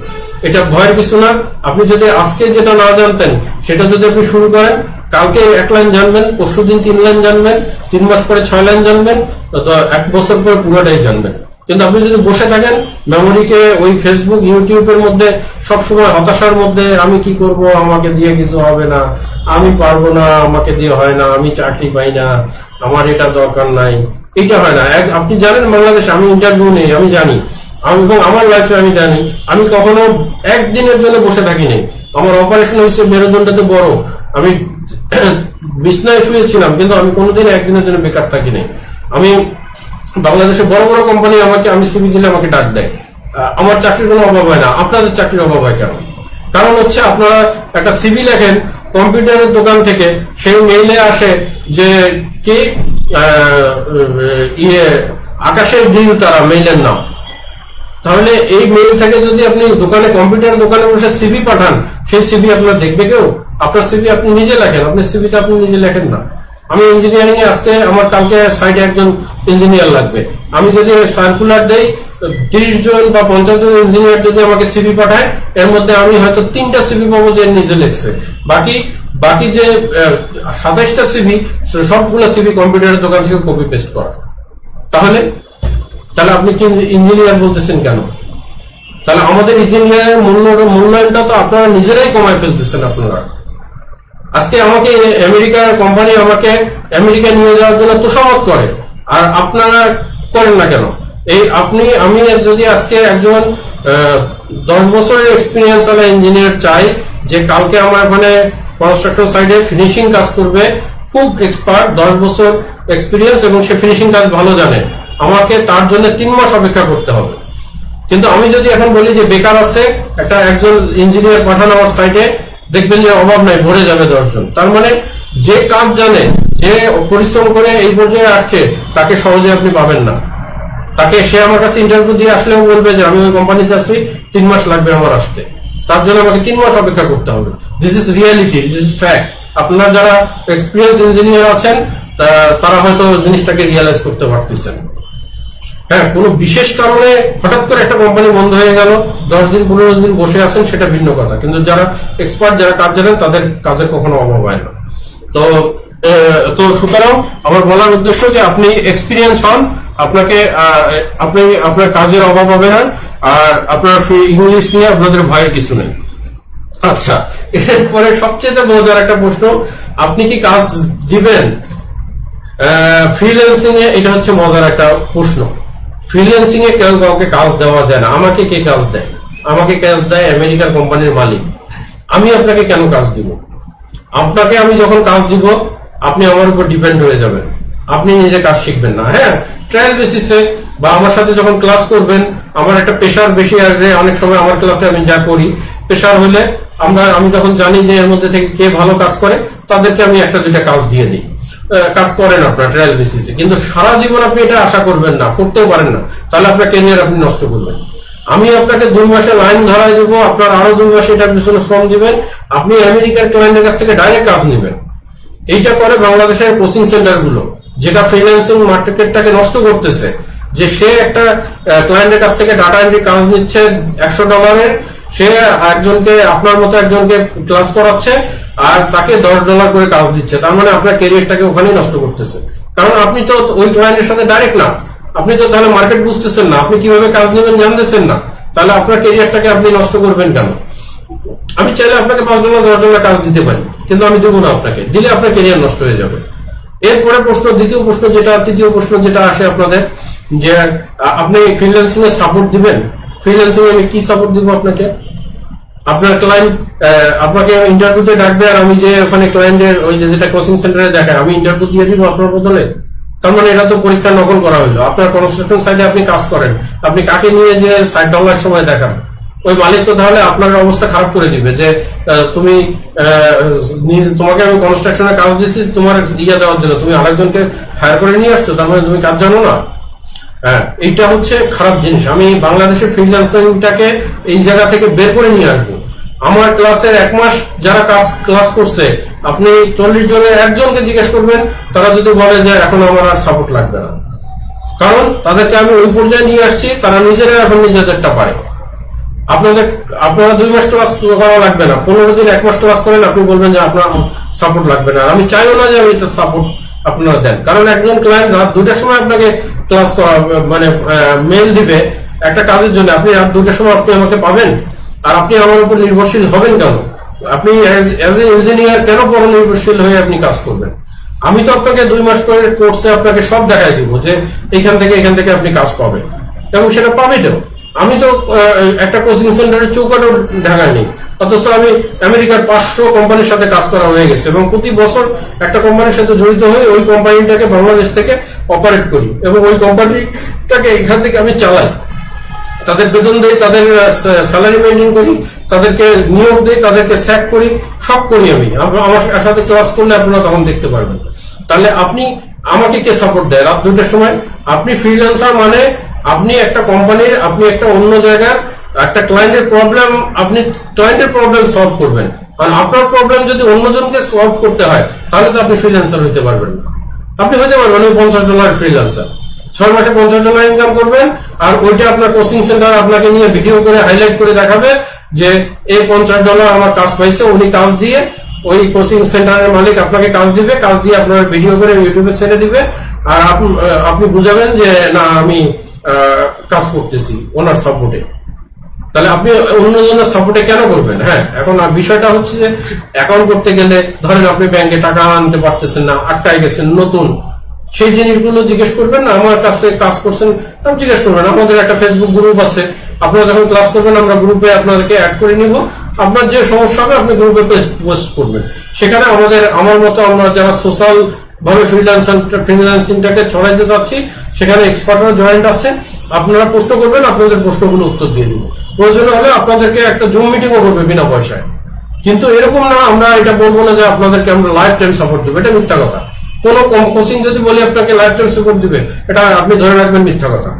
এটা ভয়ের কিছু না। আপনি যদি আজকে যেটা না জানতেন সেটা যদি আপনি শুরু করেন, কালকে 1 লাইন জানবেন, পরশুদিন 3 লাইন জানবেন, 3 মাস পরে 6 লাইন জানবেন, তো 1 বছর পরে পুরোটাই জানবেন। কিন্তু আপনি যদি বসে থাকেন মেমোরিকে ওই ফেসবুক ইউটিউবের মধ্যে সবসময় হতাশার মধ্যে, আমি কি করব, আমাকে দিয়ে কিছু হবে না, আমি পারবো না, আমাকে দিয়ে হয় না, আমি চাকরি পাই না, আমার এটা দরকার নাই, এটা হয় না। আপনি জানেন বাংলাদেশে আমি ইন্টারভিউ নেই, আমি জানি, আমি এবং আমার লাইফে আমি জানি আমি কখনো একদিনের জন্য বসে থাকি নাই। আমার অপারেশন হয়েছে মেরুদণ্ডতে বড়, আমি বিছনায় শুয়েছিলাম, কিন্তু আমি কোনোদিন একদিনের জন্য বেকার থাকি নাই। আমি বাংলাদেশে বড় বড় কোম্পানি আমি সিভি দিলে আমাকে ডাক দেয়, আমার চাকরির কোনো অভাব হয় না। আপনাদের চাকরির অভাব হয় কেন? কারণ হচ্ছে আপনারা একটা সিভি লেখেন কম্পিউটারের দোকান থেকে, সেই মেইলে আসে যে কি আকাশের ডিল, তারা মেইলের নাম। তাহলে এই মেইল থেকে যদি আপনি কম্পিউটার দোকানে বসে সিভি পাঠান, সেই সিভি আপনার দেখবে কেউ? আপনার সিভি আপনি নিজে লেখেন, আপনার সিভিটা আপনি নিজে লেখেন না। আমি ইঞ্জিনিয়ারিং এ আজকে আমার কালকে সাইডে একজন ইঞ্জিনিয়ার লাগবে, আমি যদি সার্কুলার দেই 30 জন বা 50 জন ইঞ্জিনিয়ার যদি আমাকে সিভি পাঠায়, এর মধ্যে আমি হয়তো 3টা সিভি পাবো যে নিজে লিখছে, বাকি যে 27টা সিভি, সবগুলো সিভি কম্পিউটারের দোকান থেকে কপি পেস্ট করা। তাহলে আপনি কি ইঞ্জিনিয়ার বলতেছেন কেন? তাহলে আমাদের ইঞ্জিনিয়ারের মূল্যায়নটা তো আপনারা নিজেরাই কমায় ফেলতেছেন। আপনারা আজকে আমাকে আমেরিকার কোম্পানি আমাকে আমেরিকা নিয়ে যাওয়ার জন্য তোষামত করে, আর আপনারা করেন না কেন? আমি যদি আজকে একজন 10 বছরের এক্সপিরিয়েন্স ওয়ালা ইঞ্জিনিয়ার চাই, যে কালকে আমার ওখানে কনস্ট্রাকশন সাইডে ফিনিশিং কাজ করবে, খুব এক্সপার্ট, 10 বছর এক্সপিরিয়েন্স এবং সে ফিনিশিং কাজ ভালো জানে, আমাকে তার জন্য 3 মাস অপেক্ষা করতে হবে। কিন্তু আমি যদি এখন বলি যে বেকার আছে, একজন ইঞ্জিনিয়ার পাঠান আমার সাইটে, দেখবেন যে অভাব নাই, ভরে যাবে 10 জন। তার মানে যে কাজ জানে, যে পরিশ্রম করে এই পর্যায়ে আসছে, তাকে সহজে আপনি পাবেন না। সে আমার কাছে ইন্টারভিউ দিয়ে আসলেও বলবে যে আমি ওই কোম্পানিতে আছি, 3 মাস লাগবে আমার আসতে, তার জন্য আমাকে 3 মাস অপেক্ষা করতে হবে। This is reality, this is fact. আপনারা যারা এক্সপিরিয়েন্স ইঞ্জিনিয়ার আছেন তারা হয়তো জিনিসটাকে রিয়ালাইজ করতে পারতেছেন। হ্যাঁ, কোনো বিশেষ কারণে হঠাৎ করে একটা কোম্পানি বন্ধ হয়ে গেল, 10 দিন 15 দিন বসে আছেন, সেটা ভিন্ন কথা। কিন্তু যারা এক্সপার্ট, যারা কাজ জানেন, তাদের কাজের কখনো অভাব হয় না। তো সুতরাং আমার বলার উদ্দেশ্য যে আপনি এক্সপিরিয়েন্স হন, আপনার কাজের অভাব হবে না, আর আপনার ইংলিশ নিয়ে আপনাদের ভয়ের কিছু নেই। আচ্ছা, এরপরে সবচেয়ে মজার একটা প্রশ্ন, আপনি কি কাজ দিবেন ফ্রিল্যান্সিং এ? এটা হচ্ছে মজার একটা প্রশ্ন। ফ্রিল্যান্সিং এ কেউ কাউকে কাজ দেওয়া যায় না। আমাকে কে কাজ দেয়? আমাকে কাজ দেয় আমেরিকার কোম্পানির মালিক। আমি আপনাকে কেন কাজ দিব? আপনাকে আমি যখন কাজ দিব, আপনি আমার উপর ডিপেন্ড হয়ে যাবেন, আপনি নিজে কাজ শিখবেন না। হ্যাঁ, ট্রায়াল বেসিসে বা আমার সাথে যখন ক্লাস করবেন, আমার একটা প্রেশার বেশি আসবে। অনেক সময় আমার ক্লাসে আমি যা করি, প্রেশার হলে আমি তখন জানি যে এর মধ্যে থেকে কে ভালো কাজ করে, তাদেরকে আমি 1-2টা কাজ দিয়ে দিই। কাজ করেন আপনার ট্রায়াল বেসিসে, কিন্তু সারা জীবন আপনি এটা আশা করবেন না, করতেও পারেন না, তাহলে আপনার ক্যারিয়ার আপনি নষ্ট করবেন। আমি আপনাকে 2 মাসে লাইন ধরাই দেবো, আপনার আরো 2 মাসে এটার পিছনে শ্রম দিবেন, আপনি আমেরিকার ক্লায়েন্টের কাছ থেকে ডাইরেক্ট কাজ নেবেন। এইটা করে বাংলাদেশের কোচিং সেন্টার গুলো, যেটা ফ্রিল্যান্সিং মার্কেটটাকে নষ্ট করতেছে। যে সে একটা ক্লায়েন্টের কাছ থেকে ডাটা এন্ট্রি কাজ নিচ্ছে $100, সে একজনকে, আপনার মতো একজনকে ক্লাস করাচ্ছে, আর তাকে $10 করে কাজ দিচ্ছে। তার মানে আপনার ক্যারিয়ারটাকে ওখানেই নষ্ট করতেছে। কারণ আপনি তো ওই ক্লায়েন্টের সাথে ডাইরেক্ট না, আপনি তো তাহলে মার্কেট বুঝতেছেন না, আপনি কিভাবে কাজ নেবেন জানতেছেন না, তাহলে আপনার ক্যারিয়ারটাকে আপনি নষ্ট করবেন কেন? আমি চাইলে আপনাকে $5 $10 কাজ দিতে পারি, কিন্তু আমি দেবো না আপনাকে, দিলে আপনার ক্যারিয়ার নষ্ট হয়ে যাবে। এরপরে তৃতীয় প্রশ্ন যেটা আসে আপনাদের, যে আপনি ফ্রিল্যান্সিং এর সাপোর্ট দিবেন। ফ্রিল্যান্সিং এ আমি কি সাপোর্ট দিব আপনাকে? আপনার ক্লায়েন্ট আপনাকে ইন্টারভিউতে ডাকবে, আর আমি যে ওখানে ক্লায়েন্টের ওই যেটা কোচিং সেন্টারে দেখায়, আমি ইন্টারভিউ দিয়ে দিব আপনার বদলে? তার মানে এটা তো পরীক্ষা নকল করা হইলো। আপনার কনস্ট্রাকশন সাইডে আপনি কাজ করেন, আপনি কাকে নিয়ে যে $60 সময় দেখান, ওই মালিক তো তাহলে আপনার অবস্থা খারাপ করে দিবে, যে তোমাকে আমি কনস্ট্রাকশনে কাজ দিচ্ছি তোমার দেওয়ার জন্য, তুমি আরেকজনকে হায়ার করে নিয়ে আসছো, তার মানে তুমি কাজ জানো না। হ্যাঁ, এইটা হচ্ছে খারাপ জিনিস। আমি বাংলাদেশের ফ্রিল্যান্সিংটাকে এই জায়গা থেকে বের করে নিয়ে আসবো। আমার ক্লাসের 1 মাস যারা ক্লাস করছে, আপনি 40 জনের 1 জনকে জিজ্ঞেস করবেন, তারা যদি বলে যে এখন আমার আর সাপোর্ট লাগবে না, কারণ তাদেরকে আমি ওই পর্যায়ে নিয়ে আসছি, তারা নিজেরা এখন নিজেদেরটা পারে। আপনারা 2 মাস ক্লাস করা লাগবে না, 15 দিন 1 মাস ক্লাস করেন, আপনি বলবেন যে আপনার সাপোর্ট লাগবে না। আমি চাইও না যে আমি এটা সাপোর্ট আপনারা দেন, কারণ একজন ক্লায়েন্ট রাত 2টার সময় আপনাকে ক্লাস করা মানে মেল দিবে একটা কাজের জন্য, আপনি রাত 2টার সময় আপনি আমাকে পাবেন? আর আপনি আমার উপর নির্ভরশীল হবেন কেন? আপনি অ্যাজ এ ইঞ্জিনিয়ার কেন পর নির্ভরশীল হয়ে আপনি কাজ করবেন? আমি তো আপনাকে 2 মাস করে কোর্সে আপনাকে সব দেখাই দিব যে এখান থেকে আপনি কাজ পাবেন, এবং সেটা পাবে তো। আমি তো একটা কোচিং সেন্টারের চৌকাঠও ঢাকায় নেই, অথচ আমি আমেরিকার 500 কোম্পানির সাথে কাজ করা হয়ে গেছে, এবং প্রতি বছর একটা কোম্পানির সাথে জড়িত হয়ে ওই কোম্পানিটাকে বাংলাদেশ থেকে অপারেট করি, এবং ওই কোম্পানিটাকে এখান থেকে আমি চালাই, তাদের বেতন দেই, তাদের স্যালারি মেনটেন করি, তাদেরকে নিয়োগ দেই, তাদেরকে স্যাক করি, সব করি আমি। আমার সাথে ক্লাস করলে আপনারা তখন দেখতে পারবেন। তাহলে আপনি আমাকে কে সাপোর্ট দেয় রাত 2টার সময়? আপনি ফ্রিল্যান্সার মানে আপনি একটা কোম্পানির, আপনি একটা অন্য জায়গার একটা ক্লায়েন্টের প্রবলেম সলভ করবেন। আর আপনার প্রবলেম যদি অন্যজনকে সলভ করতে হয় তাহলে তো আপনি ফ্রিল্যান্সার হইতে পারবেন না। আপনি হইতে পারবেন ওই $50 ফ্রিল্যান্সার, 6 মাসে $50 ইনকাম করবেন, আর ওইটা আপনার কোচিং সেন্টার আপনাকে নিয়ে ভিডিও করে হাইলাইট করে দেখাবে যে এই $50 আমার কাজ পাইছে। উনি কাজ দিয়ে ওই কোচিং সেন্টারের মালিক আপনাকে কাজ দিবে, কাজ দিয়ে আপনার ভিডিও করে ইউটিউবে ছেড়ে দিবে, আর আপনি বুঝাবেন যে না আমি কাজ করতেছি ওনার সাপোর্টে। তাহলে আপনি অন্যজনের সাপোর্টে কেন করবেন? হ্যাঁ, এখন বিষয়টা হচ্ছে যে অ্যাকাউন্ট করতে গেলে ধরেন আপনি ব্যাংকে টাকা আনতে পারতেছেন না, আটকায় গেছেন, নতুন, সেই জিনিসগুলো জিজ্ঞেস করবেন না। আমার কাছে কাজ করছেন জিজ্ঞেস করবেন। আমাদের একটা ফেসবুক গ্রুপ আছে, আপনারা যখন ক্লাস করবেন আমরা গ্রুপে আপনাদেরকে অ্যাড করে নিব। আপনার যে সমস্যা হবে আপনি গ্রুপে পোস্ট করবেন, সেখানে আমার মতো আমরা যারা সোশ্যাল ভাবে ফ্রিল্যান্সিংটাকে ছড়াইতে যাচ্ছি সেখানে এক্সপার্টরা জয়েন্ট আছে, আপনারা প্রশ্ন করবেন, আপনাদের প্রশ্নগুলো উত্তর দিয়ে দিব। প্রয়োজন হলে আপনাদেরকে একটা জুম মিটিংও করবে বিনা পয়সায়। কিন্তু এরকম না, আমরা এটা বলবো না যে আপনাদেরকে আমরা লাইফ টাইম সাপোর্ট দেবো, এটা মিথ্যা কথা। কোন কোচিং যদি বলি আপনাকে লাইফ টাইম সাপোর্ট দিবে, এটা আপনি ধরে রাখবেন মিথ্যা কথা,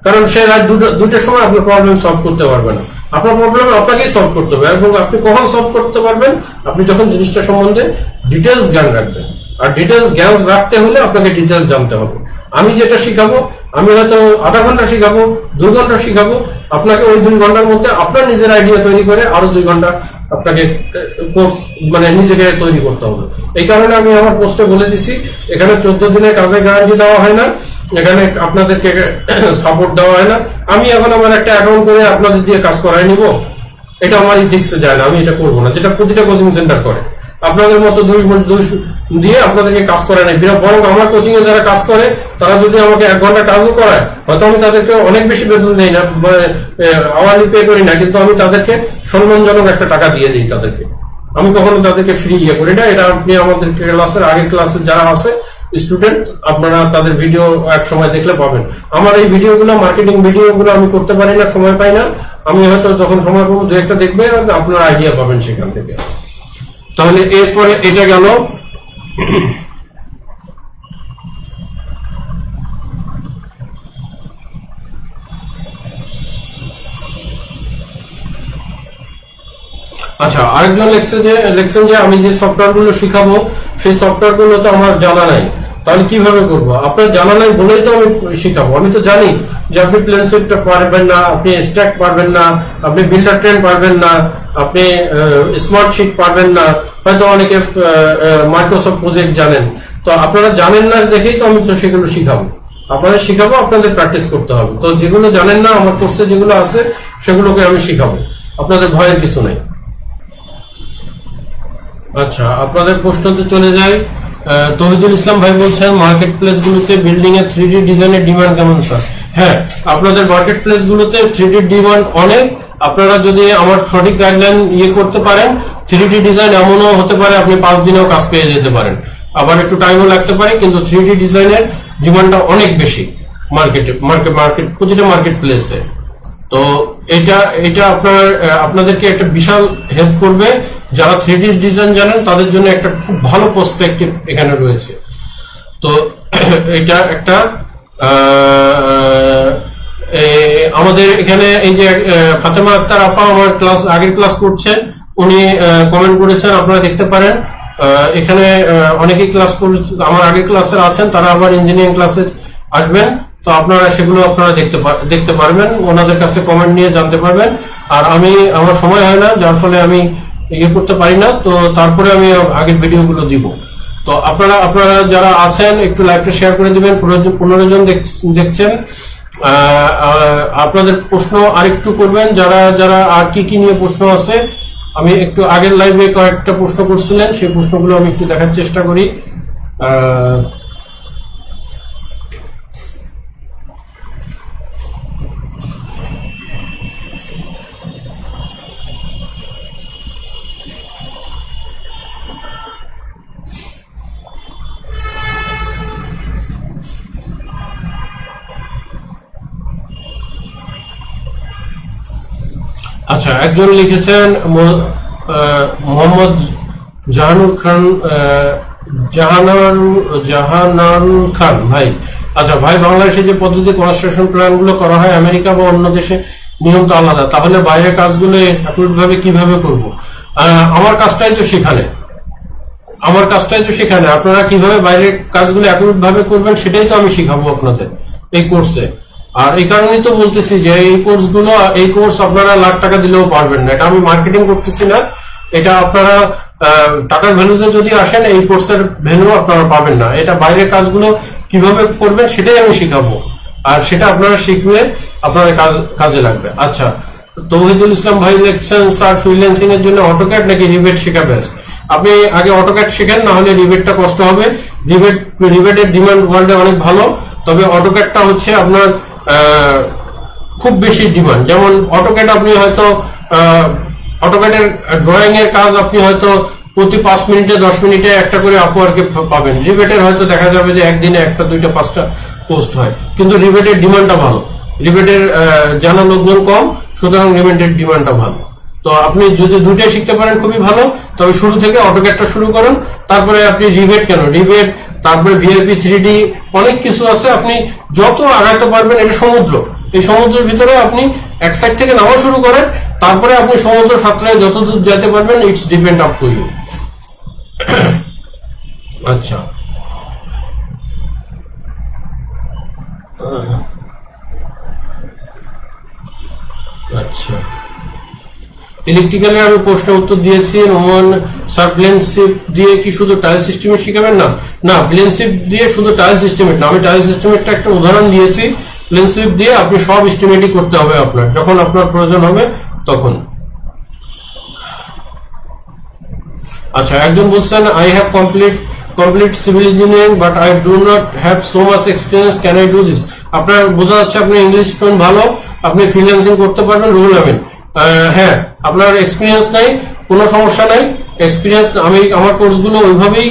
কারণ সে রাত 2টার সময় আপনার প্রবলেম সলভ করতে পারবে না। আপনার প্রবলেম আপনাকেই সলভ করতে হবে, এবং আপনি কখন সলভ করতে পারবেন? আপনি যখন জিনিসটা সম্বন্ধে ডিটেলস জ্ঞান রাখবেন। আর ডিটেলস জ্ঞান রাখতে হলে আপনাকে ডিটেলস জানতে হবে। আমি যেটা শিখাবো, আমি হয়তো আধা ঘন্টা শিখাবো, 2 ঘন্টা শিখাবো, আপনাকে ওই 2 ঘন্টার মধ্যে আপনার নিজের আইডিয়া তৈরি করে আরো 2 ঘন্টা আপনাকে কোর্স মানে নিজেকে তৈরি করতে হবে। এই কারণে আমি আমার পোস্টে বলে দিছি, এখানে 14 দিনের কাজের গ্যারান্টি দেওয়া হয় না, এখানে আপনাদেরকে সাপোর্ট দেওয়া হয় না। আমি এখন আমার একটা অ্যাকাউন্ট করে আপনাদের দিয়ে কাজ করাই নিব, এটা আমার ইথিক্সে যায় না, আমি এটা করবো না, যেটা প্রতিটা কোচিং সেন্টার করে। আপনাদের মতো 2 দিয়ে আপনাদেরকে কাজ করায় নাই, বরং আমার কোচিং এ যারা কাজ করে তারা যদি আমাকে 1 ঘন্টা কাজও করায়, হয়তো আমি তাদেরকে অনেক বেশি বেতন দিই না, আওয়ারলি পে করি না, কিন্তু আমি তাদেরকে সম্মানজনক একটা টাকা দিয়ে দিই তাদেরকে। আমি কখনো তাদেরকে ফ্রি করি না। এটা আপনি আমাদের ক্লাসের আগের ক্লাসে যারা আছে স্টুডেন্ট, আপনারা তাদের ভিডিও এক সময় দেখলে পাবেন। আমার এই ভিডিওগুলো, মার্কেটিং ভিডিওগুলো আমি করতে পারি না, সময় পাই না। আমি হয়তো যখন সময় পাবো 2-1টা দেখবেন, আপনারা আইডিয়া পাবেন সেখান থেকে। তাহলে এরপরে এটা গেল। আচ্ছা, আরেকজন লেখছেন যে আমি যে সফটওয়্যার গুলো শিখাবো সেই সফটওয়্যার গুলো তো আমার জানা নাই, তাহলে কিভাবে করবো? আপনার জানা নাই বলেই তো আমি শিখাবো। আমি তো জানি যে আপনি প্লেন শিট পারবেন না, আপনি স্ট্যাক পারবেন না, আপনি বিল্ডার ট্রেন পারবেন না, আপনি স্মার্ট শিট পারবেন না, হয়তো অনেকে মাইক্রোসফট প্রজেক্ট জানেন। তো আপনারা জানেন না দেখেই তো আমি তো সেগুলো শিখাবো, আপনাদের শিখাবো, আপনাদের প্র্যাকটিস করতে হবে। তো যেগুলো জানেন না আমার কোর্সে যেগুলো আছে সেগুলোকে আমি শিখাবো, আপনাদের ভয়ের কিছু নেই। আচ্ছা, আপনাদের প্রশ্নতে চলে যায়। তহিদুল ইসলাম ভাই বলছেন মার্কেট প্লেস গুলোতে বিল্ডিং এর 3D ডিজাইনের ডিমান্ড কেমন স্যার? হ্যাঁ, আপনাদের মার্কেট প্লেস গুলোতে 3D ডিমান্ড অনেক। আপনারা যদি আমার সঠিক গাইডলাইন করতে পারেন, 3D ডিজাইন এমনও হতে পারে আপনি 5 দিনেও কাজ পেয়ে যেতে পারেন, আবার একটু টাইমও লাগতে পারে, কিন্তু 3D ডিজাইনের ডিমান্ডটা অনেক বেশি প্রতিটা মার্কেট প্লেসে। তো এটা আপনাদেরকে একটা বিশাল হেল্প করবে। যারা 3D ডিজাইন জানেন তাদের জন্য একটা খুব ভালো পার্সপেক্টিভ এখানে রয়েছে। তো এটা একটা আমাদের এখানে এই যে ফাতেমা আক্তার আপা আমার আগের ক্লাস করছেন, উনি কমেন্ট করেছেন, আপনারা দেখতে পারেন। এখানে অনেকেই ক্লাস আমার আগের ক্লাসে আছেন, তারা আবার ইঞ্জিনিয়ারিং ক্লাসে আসবেন, তো আপনারা সেগুলো আপনারা দেখতে পারবেন, ওনাদের কাছে কমেন্ট নিয়ে জানতে পারবেন। আর আমি আমার সময় হয় না, যার ফলে আমি ইয়ে করতে পারি না, তো তারপরে আমি আগের ভিডিওগুলো দিব। তো আপনারা যারা আছেন একটু লাইভটা শেয়ার করে দিবেন। 15 জন দেখছেন, আপনাদের প্রশ্ন আরেকটু করবেন, যারা আর কি নিয়ে প্রশ্ন আছে। আমি একটু আগের লাইভে কয়েকটা প্রশ্ন করছিলেন, সেই প্রশ্নগুলো আমি একটু দেখার চেষ্টা করি। আচ্ছা, একজন লিখেছেন মোহাম্মদ জাহানারুল খান ভাই। আচ্ছা ভাই, বাংলাদেশে যে পদ্ধতি কনস্ট্রাকশন প্ল্যান গুলো করা হয় আমেরিকা বা অন্য দেশে নিয়ম তো আলাদা, তাহলে বাইরের কাজগুলো একইভাবে কিভাবে করব? আমার কাজটাই তো সেখানে আপনারা কিভাবে বাইরের কাজগুলো একইভাবে করবেন সেটাই তো আমি শিখাবো আপনাদের এই কোর্সে। আর এই কারণেই তো বলতেছি যে এই কোর্স আপনারা লাখ টাকা দিলেও পারবেন না। এটা আমি মার্কেটিং করতেছি না, এটা আপনারা টাকার ভ্যালুতে যদি আসেন এই কোর্সের ভ্যালু আপনারা পাবেন না। এটা বাইরের কাজগুলো কিভাবে করবেন সেটাই আমি শিখাবো, আর সেটা আপনারা শিখবে, আপনাদের কাজে লাগবে। আচ্ছা, তৌহিদুল ইসলাম ভাই লিখছেন, স্যার ফ্রিল্যান্সিং এর জন্য অটোক্যাড নাকি রিভেট শেখা বেস্ট? আপনি আগে অটোক্যাড শেখেন, না হলে রিভেটটা কষ্ট হবে। রিভেটের ডিমান্ড ওয়ার্ল্ডে অনেক ভালো, তবে অটোক্যাডটা হচ্ছে আপনার খুব বেশি ডিমান্ড। যেমন অটোক্যাড আপনি হয়তো অটোক্যাডের ড্রয়িং এর কাজ আপনি হয়তো প্রতি 5 মিনিটে 10 মিনিটে একটা করে আপওয়ার্কে পাবেন। রিভেটের হয়তো দেখা যাবে যে একদিনে 1টা 2টা 5টা পোস্ট হয়, কিন্তু রিভেটের ডিমান্ডটা ভালো, রিভেটের জানা লোকজন কম, সুতরাং রিভেটের ডিমান্ডটা ভালো। তো আপনি যদি দুইটাই শিখতে পারেন খুবই ভালো, তবে শুরু থেকে অটোক্যাডটা শুরু করেন, তারপরে আপনি রিভেট তারপরে ভিআইপি 3D অনেক কিছু আছে, আপনি যত আগাইতে পারবেন। এটা সমুদ্র, এই সমুদ্রের ভিতরে আপনি এক সাইড থেকে নামা শুরু করেন, তারপরে আপনি সমুদ্র সাঁতরায় যত দূর যেতে পারবেন, it's depend up to you. আচ্ছা, ইলেকট্রিক্যালের আমি প্রশ্ন উত্তর দিয়েছি। রোমান স্যার, প্লেনশিপ দিয়ে কি শুধু টাইল সিস্টেমে শিখাবেন? না, প্লেনশিপ দিয়ে শুধু টাইল সিস্টেমের না, আমি টাইল সিস্টেমেরটা একটা উদাহরণ দিয়েছি। প্লেনশিপ দিয়ে আপনি সব এস্টিমেটই করতে হবে আপনার, যখন আপনার প্রয়োজন হবে তখন। আচ্ছা, একজন বলছেন, I have complete civil engineering but I do not have so much experience, can I do this? আপনার বোঝা যাচ্ছে আপনার ইংলিশ টোন ভালো, আপনি ফ্রিল্যান্সিং করতে পারবেন। রুহুল আমিন, হ্যাঁ, আপনার এক্সপিরিয়েন্স নাই, কোনো সমস্যা নাই। এক্সপিরিয়েন্স আমার কোর্সগুলো ওইভাবেই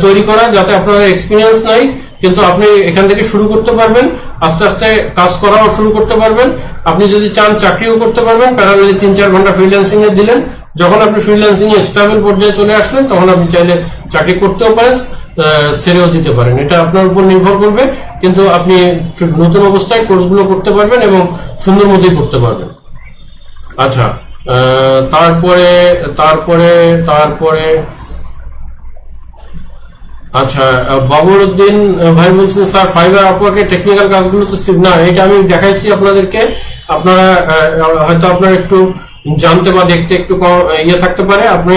তৈরি করা যাতে আপনার এক্সপিরিয়েন্স নাই, কিন্তু আপনি এখান থেকে শুরু করতে পারবেন, আস্তে আস্তে কাজ করাও শুরু করতে পারবেন। আপনি যদি চান চাকরিও করতে পারবেন, প্যারালালি 3-4 ঘন্টা ফ্রিল্যান্সিং এ দিলেন, যখন আপনি ফ্রিল্যান্সিং এ স্টেবল পর্যায়ে চলে আসলেন তখন আপনি চাইলে চাকরি করতেও পারেন, ছেড়েও দিতে পারেন, এটা আপনার উপর নির্ভর করবে। কিন্তু আপনি নতুন অবস্থায় কোর্সগুলো করতে পারবেন এবং সুন্দর মতোই করতে পারবেন। আচ্ছা, তারপরে আচ্ছা, বাবরউদ্দিন ভাই বলছেন, স্যার ফাইবার আপওয়ার্কে টেকনিক্যাল কাজগুলো তো না, এটা আমি দেখাইছি আপনাদেরকে। আপনারা হয়তো আপনার একটু জানতে বা দেখতে একটু ইয়ে থাকতে পারে, আপনি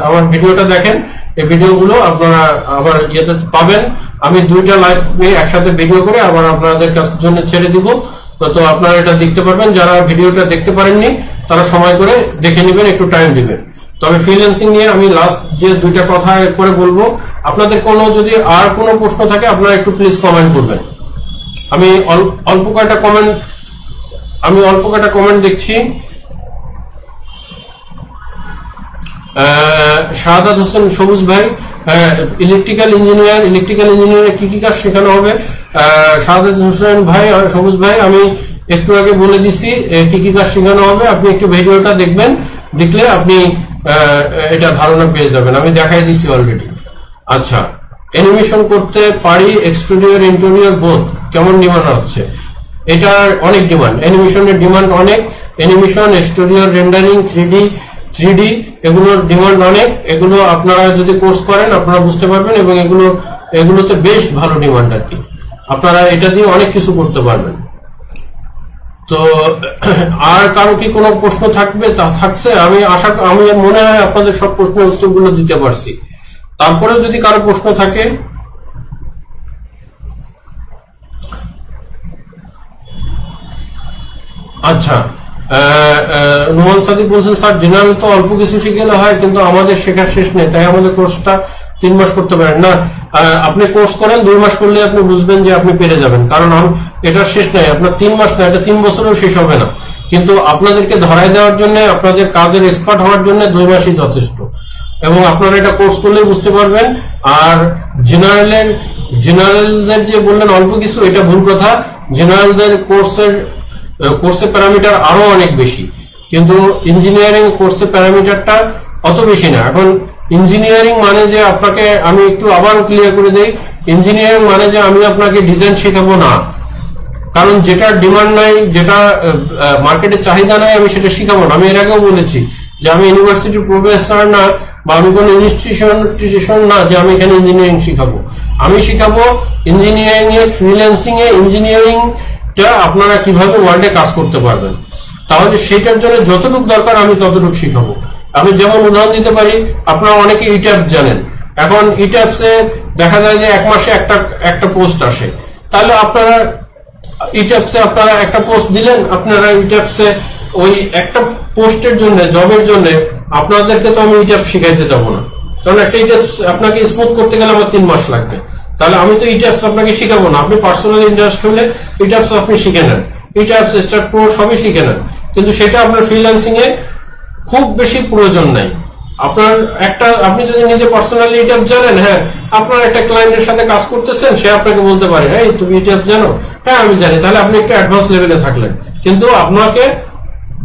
আমার ভিডিওটা দেখেন, এই ভিডিওগুলো আপনারা আবার ইয়েতে পাবেন। আমি 2টা লাইভ একসাথে ভিডিও করে আবার আপনাদের কাছের জন্য ছেড়ে দিব, তো আপনারা এটা দেখতে পারবেন। যারা ভিডিওটা দেখতে পারেননি তারা সময় করে দেখে নেবেন, একটু টাইম দিবেন। তবে ফ্রিল্যান্সিং নিয়ে আমি লাস্ট যে 2টা কথা করে বলবো, আপনাদের কোনো যদি আর কোনো প্রশ্ন থাকে আপনারা একটু প্লিজ কমেন্ট করবেন। আমি অল্প কয়টা কমেন্ট দেখছি। শাহাদাত হোসেন সবুজ ভাই, ইলেকট্রিক্যাল ইঞ্জিনিয়ার কি কাজ শেখানো হবে? শাহাদাত হোসেন ভাই, সবুজ ভাই, আমি একটু আগে বলে দিছি কি কাজ শেখানো হবে, আপনি একটু ভিডিওটা দেখবেন, দেখলে আপনি এটা ধারণা পেয়ে যাবেন, আমি দেখাই দিছি অলরেডি। আচ্ছা, অ্যানিমেশন করতে পারি, এক্সটেরিয়র ইন্টেরিয়র বোথ, কেমন ডিমান্ড হচ্ছে? এটার অনেক ডিমান্ড, অ্যানিমেশনের ডিমান্ড অনেক, অ্যানিমেশন, এক্সটেরিয়র রেন্ডারিং, 3D এগুলোর ডিমান্ড অনেক। এগুলো আপনারা যদি কোর্স করেন আপনারা বুঝতে পারবেন, এবং এগুলোতে বেশ ভালো ডিমান্ড আর কি। আপনারা এটা দিয়ে অনেক কিছু করতে পারবেন। তো আর কারো কি কোনো প্রশ্ন থাকছে? আমি মনে হয় আপনাদের সব প্রশ্নের উত্তরগুলো দিতে পারছি। তারপরে যদি কারো প্রশ্ন থাকে, আচ্ছা। নোমান সাদিক বলছেন, স্যার জেনারেল তো অল্প কিছু শিখলে হয়, কিন্তু আমাদের শেখার শেষ নেই, তাই আমাদের কোর্সটা 3 মাস করতে পারেন না। আপনি কোর্স করেন 2 মাস করলে আপনি বুঝবেন যে আপনি পেরে যাবেন, কারণ এটা শেষ নাই। আপনার 3 মাস না, এটা 3 বছরেও শেষ হবে না, কিন্তু আপনাদেরকে ধরাই দেওয়ার জন্য, আপনাদের কাজের এক্সপার্ট হওয়ার জন্য 2 মাসই যথেষ্ট। এবং আপনারা এটা কোর্স করলেই বুঝতে পারবেন। আর জেনারেলদের যে বললেন অল্প কিছু, এটা ভুল কথা। জেনারেলদের কোর্সের প্যারামিটার আরো অনেক বেশি, কিন্তু ইঞ্জিনিয়ারিং কোর্সের প্যারামিটারটা অত বেশি না। এখন ইঞ্জিনিয়ারিং মানে যে আপনাকে, আমি একটু আবারও ক্লিয়ার করে দেই, ইঞ্জিনিয়ারিং মানে যে আমি আপনাকে ডিজাইন শেখাবো না, কারণ যেটা ডিমান্ড নাই, যেটা মার্কেটের চাহিদা নাই, আমি সেটা শিখাবো না। আমি এর আগেও বলেছি যে আমি ইউনিভার্সিটির প্রফেসর না, বা আমি কোনো ইনস্টিটিউশন না যে আমি এখানে ইঞ্জিনিয়ারিং শিখাবো। আমি শিখাবো ইঞ্জিনিয়ারিং এ, ফ্রিল্যান্সিং এ ইঞ্জিনিয়ারিংটা আপনারা কিভাবে ওয়ার্ল্ডে কাজ করতে পারবেন। তাহলে সেটার জন্য যতটুকু দরকার আমি ততটুকু শিখাবো। আমি যেমন উদাহরণ দিতে পারি, আপনারা অনেকে ইট্যাপ জানেন। এখন ইট্যাপসে দেখা যায় যে 1 মাসে একটা পোস্ট আসে, তাহলে আপনারা ইট্যাপসে আপনারা একটা পোস্ট দিলেন, আপনারা ইট্যাপসে ওই একটা পোস্টের জন্য, জবের জন্য আপনাদেরকে তো আমি ইট্যাপ শিখাইতে যাব না, কারণ একটা ইট্যাপস আপনাকে স্মুথ করতে গেলে আমার 3 মাস লাগবে। তাহলে আমি তো ইট্যাপস আপনাকে শিখাবো না। আপনি পার্সোনাল ইন্টারেস্ট হলে ইট্যাপস আপনি শিখে নেন, ইট্যাপস, স্টার্ট প্রো সবই শিখে নেন, কিন্তু সেটা আপনার ফ্রিল্যান্সিং এ খুব বেশি প্রয়োজন নাই। আপনি যদি নিজে পার্সোনালি ইট্যাপ জানেন, হ্যাঁ, আপনার একটা ক্লায়েন্টের সাথে কাজ করতেছেন, সে আপনাকে বলতে পারে, এই তুমি ইট্যাপ জানো? হ্যাঁ আমি জানি। তাহলে আপনি একটু অ্যাডভান্স লেভেলে থাকলেন, কিন্তু আপনাকে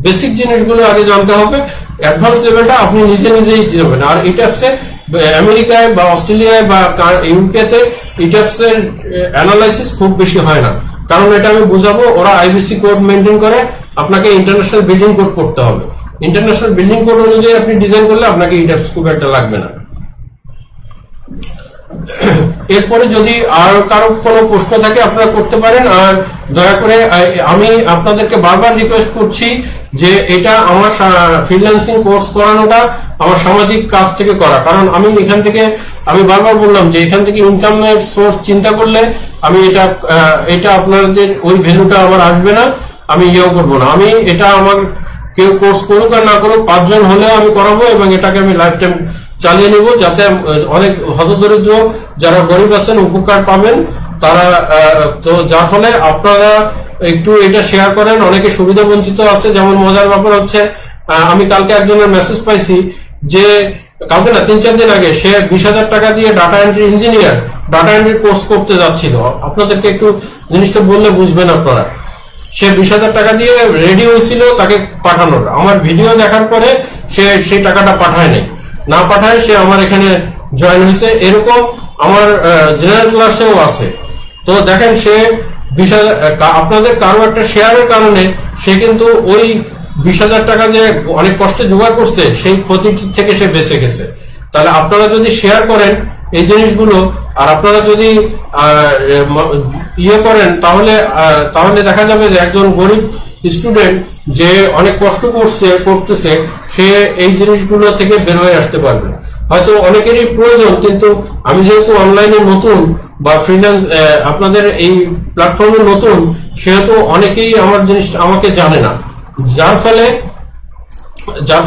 বেসিক জিনিসগুলো আগে জানতে হবে। অ্যাডভান্স লেভেলটা আপনি নিজেই যাবেন। আর ইট্যাপসে আমেরিকায় বা অস্ট্রেলিয়ায় বা ইউকেতে ইট্যাপসের অ্যানালাইসিস খুব বেশি হয় না, কারণ এটা আমি বুঝাবো। ওরা আইবিসি কোড মেনটেন করে, আপনাকে ইন্টারন্যাশনাল বিল্ডিং কোড করতে হবে। ইন্টারন্যাশনাল বিল্ডিং কোড অনুযায়ী আপনি ডিজাইন করলে আপনাকে ইট্যাপস খুব একটা লাগবে না। এরপরে যদি আর কারো কোনো প্রশ্ন থাকে আপনারা করতে পারেন। আর দয়া করে আমি আপনাদেরকে বারবার রিকোয়েস্ট করছি যে এটা আমার ফ্রিল্যান্সিং কোর্স করানোটা আমার সামাজিক কাজ থেকে করা, কারণ আমি বারবার বললাম যে এখান থেকে ইনকামের সোর্স চিন্তা করলে আমি এটা আপনাদের ওই ভ্যালুটা আমার আসবে না, আমি ইয়েও করবো না। আমি এটা আমার কেউ কোর্স করুক আর না করুক, 5 জন হলেও আমি করাবো, এবং এটাকে আমি লাইফ টাইম চালিয়ে নিব, যাতে অনেক হতদরিদ্র যারা গরিব আছেন উপকার পাবেন তারা। তো যার ফলে আপনারা একটু এটা শেয়ার করেন। অনেকে সুবিধা বঞ্চিত আছে। যেমন মজার ব্যাপার হচ্ছে, আমি কালকে একজনের মেসেজ পাইছি যে, কালকে না 3-4 দিন আগে, সে 20,000 টাকা দিয়ে ডাটা এন্ট্রি কোর্স করতে যাচ্ছিল। আপনাদেরকে একটু জিনিসটা বললে বুঝবেন আপনারা। সে 20,000 টাকা দিয়ে রেডি হয়েছিল তাকে পাঠানোর। আমার ভিডিও দেখার পরে সে সেই টাকাটা পাঠায় নাই, না পাঠায় সে আমার এখানে জয়েন হয়েছে। এরকম আমার জেনারেল ক্লাসেও আছে। তো দেখেন, সে 20,000, আপনাদের কারো একটা শেয়ারের কারণে সে কিন্তু ওই 20,000 টাকা যে অনেক কষ্টে জোগাড় করছে, সেই ক্ষতি থেকে সে বেঁচে গেছে। তাহলে আপনারা যদি শেয়ার করেন এই জিনিসগুলো, আর আপনারা যদি ইয়ে করেন, তাহলে দেখা যাবে যে একজন গরিব স্টুডেন্ট যে অনেক কষ্ট করতেছে, সে এই জিনিসগুলো থেকে বের হয়ে আসতে পারবে। হয়তো অনেকেরই প্রয়োজন, কিন্তু আমি যেহেতু অনলাইনে নতুন বা ফ্রিল্যান্স আপনাদের এই প্ল্যাটফর্মে নতুন, সেহেতু অনেকেই আমাকে জানে না, যার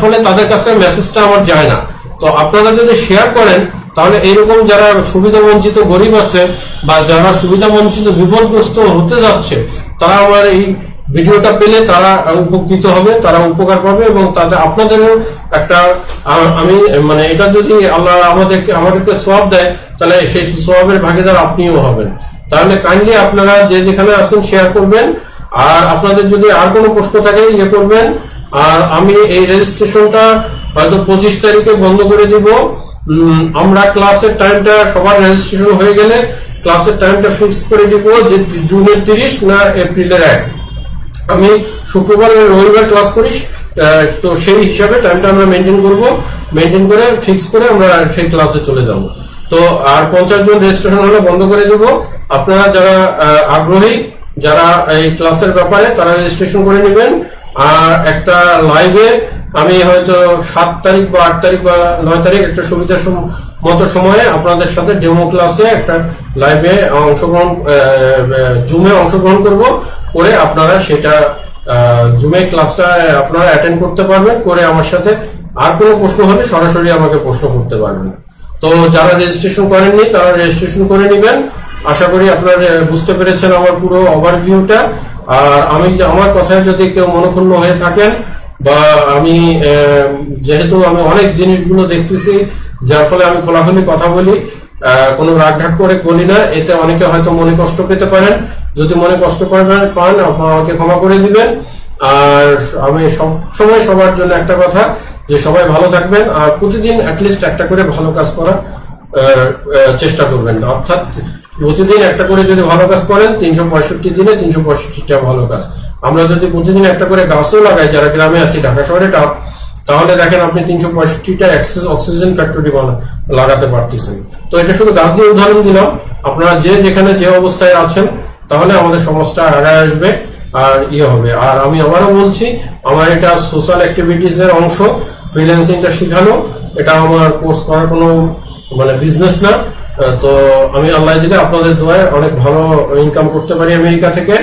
ফলে তাদের কাছে মেসেজটা আমার যায় না। তো আপনারা যদি শেয়ার করেন, তাহলে এরকম যারা সুবিধা বঞ্চিত গরিব আছে, বা যারা সুবিধা বঞ্চিত বিপদগ্রস্ত হতে যাচ্ছে, তারা আমার এই ভিডিওটা পেলে তারা উপকৃত হবে, তারা উপকার পাবে, এবং তাদের আপনাদেরও একটা আমি মানে এটা যদি আল্লাহ আমাদেরকে সওয়াব দেয়, তাহলে সেই সওয়াবের ভাগীদার আপনিও হবেন। তাহলে কাইন্ডলি আপনারা যেখানে আছেন শেয়ার করবেন। আর আপনাদের যদি আর কোনো প্রশ্ন থাকে ইয়ে করবেন। আর আমি এই রেজিস্ট্রেশনটা হয়তো 25 তারিখে বন্ধ করে দিব। আমরা ক্লাসের টাইমটা সবার রেজিস্ট্রেশন হয়ে গেলে ক্লাসের টাইমটা ফিক্স করে দিব যে জুনের 30 না এপ্রিলের 1। আমি শুক্রবার রবিবার ক্লাস করি, তো সেই হিসাবে টাইমটা আমরা মেনটেন করে ফিক্স করে আমরা সেই ক্লাসে চলে যাব। তো আর 50 জন রেজিস্ট্রেশন হলে বন্ধ করে দেব। আপনারা যারা আগ্রহী, যারা এই ক্লাসের ব্যাপারে, তারা রেজিস্ট্রেশন করে নেবেন। আর একটা লাইভে আমি হয়তো 7 তারিখ বা 8 তারিখ বা 9 তারিখ একটা সুবিধার মতো সময়ে আপনাদের সাথে ডেমো ক্লাসে একটা লাইভে জুমে অংশগ্রহণ করব, করে আপনারা সেটা জুমে ক্লাসটা আপনারা অ্যাটেন্ড করতে পারবেন, করে আমার সাথে আর কোনো প্রশ্ন হলে সরাসরি আমাকে প্রশ্ন করতে পারবেন। তো যারা রেজিস্ট্রেশন করেননি তারা রেজিস্ট্রেশন করে নেবেন। আশা করি আপনারা বুঝতে পেরেছেন আমার পুরো ওভারভিউটা। আর আমার কথায় যদি কেউ মনোক্ষুণ্ণ হয়ে থাকেন, বা যেহেতু আমি অনেক জিনিসগুলো দেখতেছি, যার ফলে আমি খোলাখুলি কথা বলি, কোনো রাগঢাক করে বলি না, এতে অনেকে হয়তো মনে কষ্ট পেতে পারেন। যদি মনে কষ্ট পান আমাকে ক্ষমা করে দিবেন। আর আমি সবসময় সবার জন্য একটা কথা, যে সবাই ভালো থাকবেন, আর প্রতিদিন অ্যাটলিস্ট একটা করে ভালো কাজ করার চেষ্টা করবেন। অর্থাৎ প্রতিদিন একটা করে যদি ভালো কাজ করেন, 365 দিনে 365টা ভালো কাজ। আমরা যদি প্রতিদিন একটা করে গাছও লাগাই, যারা গ্রামে আছি, ঢাকা শহরে তাহলে দেখেন আপনি 365টা অক্সিজেন ফ্যাক্টরি লাগাতে পারতেছেন। তো এটা শুধু গাছ দিয়ে উদাহরণ দিলাম। আপনারা যেখানে যে অবস্থায় আছেন, তাহলে আমাদের সমাজটা আগায় আসবে আর হবে। আর আমি আবারও বলছি, আমার এটা সোশ্যাল অ্যাক্টিভিটিস এর অংশ, ফ্রিল্যান্সিংটা শেখানো, এটা আমার কোর্স করার কোনো বিজনেস না। তো আমি আল্লাহ দিলে আপনাদের দোয়ায় অনেক ভালো ইনকাম করতে পারি আমেরিকা থেকে।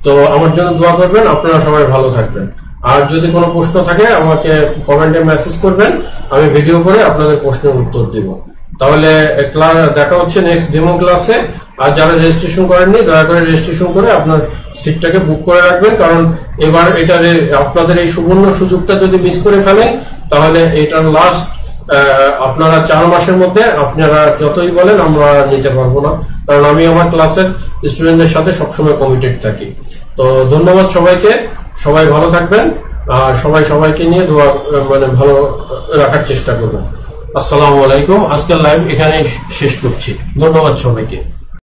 তো আমার জন্য দোয়া করবেন, আপনারা সবাই ভালো থাকবেন। আর যদি কোনো প্রশ্ন থাকে আমাকে কমেন্টে মেসেজ করবেন, আমি ভিডিও করে আপনাদের প্রশ্নের উত্তর দিব। তাহলে দেখা হচ্ছে নেক্সট ডেমো ক্লাসে। আর যারা রেজিস্ট্রেশন করেননি, দয়া করে রেজিস্ট্রেশন করে আপনার সিটটাকে বুক করে রাখবেন, কারণ এবার আপনাদের এই সুবর্ণ সুযোগটা যদি মিস করে ফেলেন, তাহলে এটার লাস্ট আপনারা 4 মাসের মধ্যে আপনারা যতই বলেন আমরা নিতে পারবো না, কারণ আমি আমার ক্লাসের স্টুডেন্টদের সাথে সবসময় কমিটেড থাকি। তো ধন্যবাদ সবাইকে, সবাই ভালো থাকবেন। আর সবাইকে নিয়ে ভালো রাখার চেষ্টা করবেন। আসসালামু আলাইকুম। আজকের লাইভ এখানেই শেষ করছি। ধন্যবাদ সবাইকে।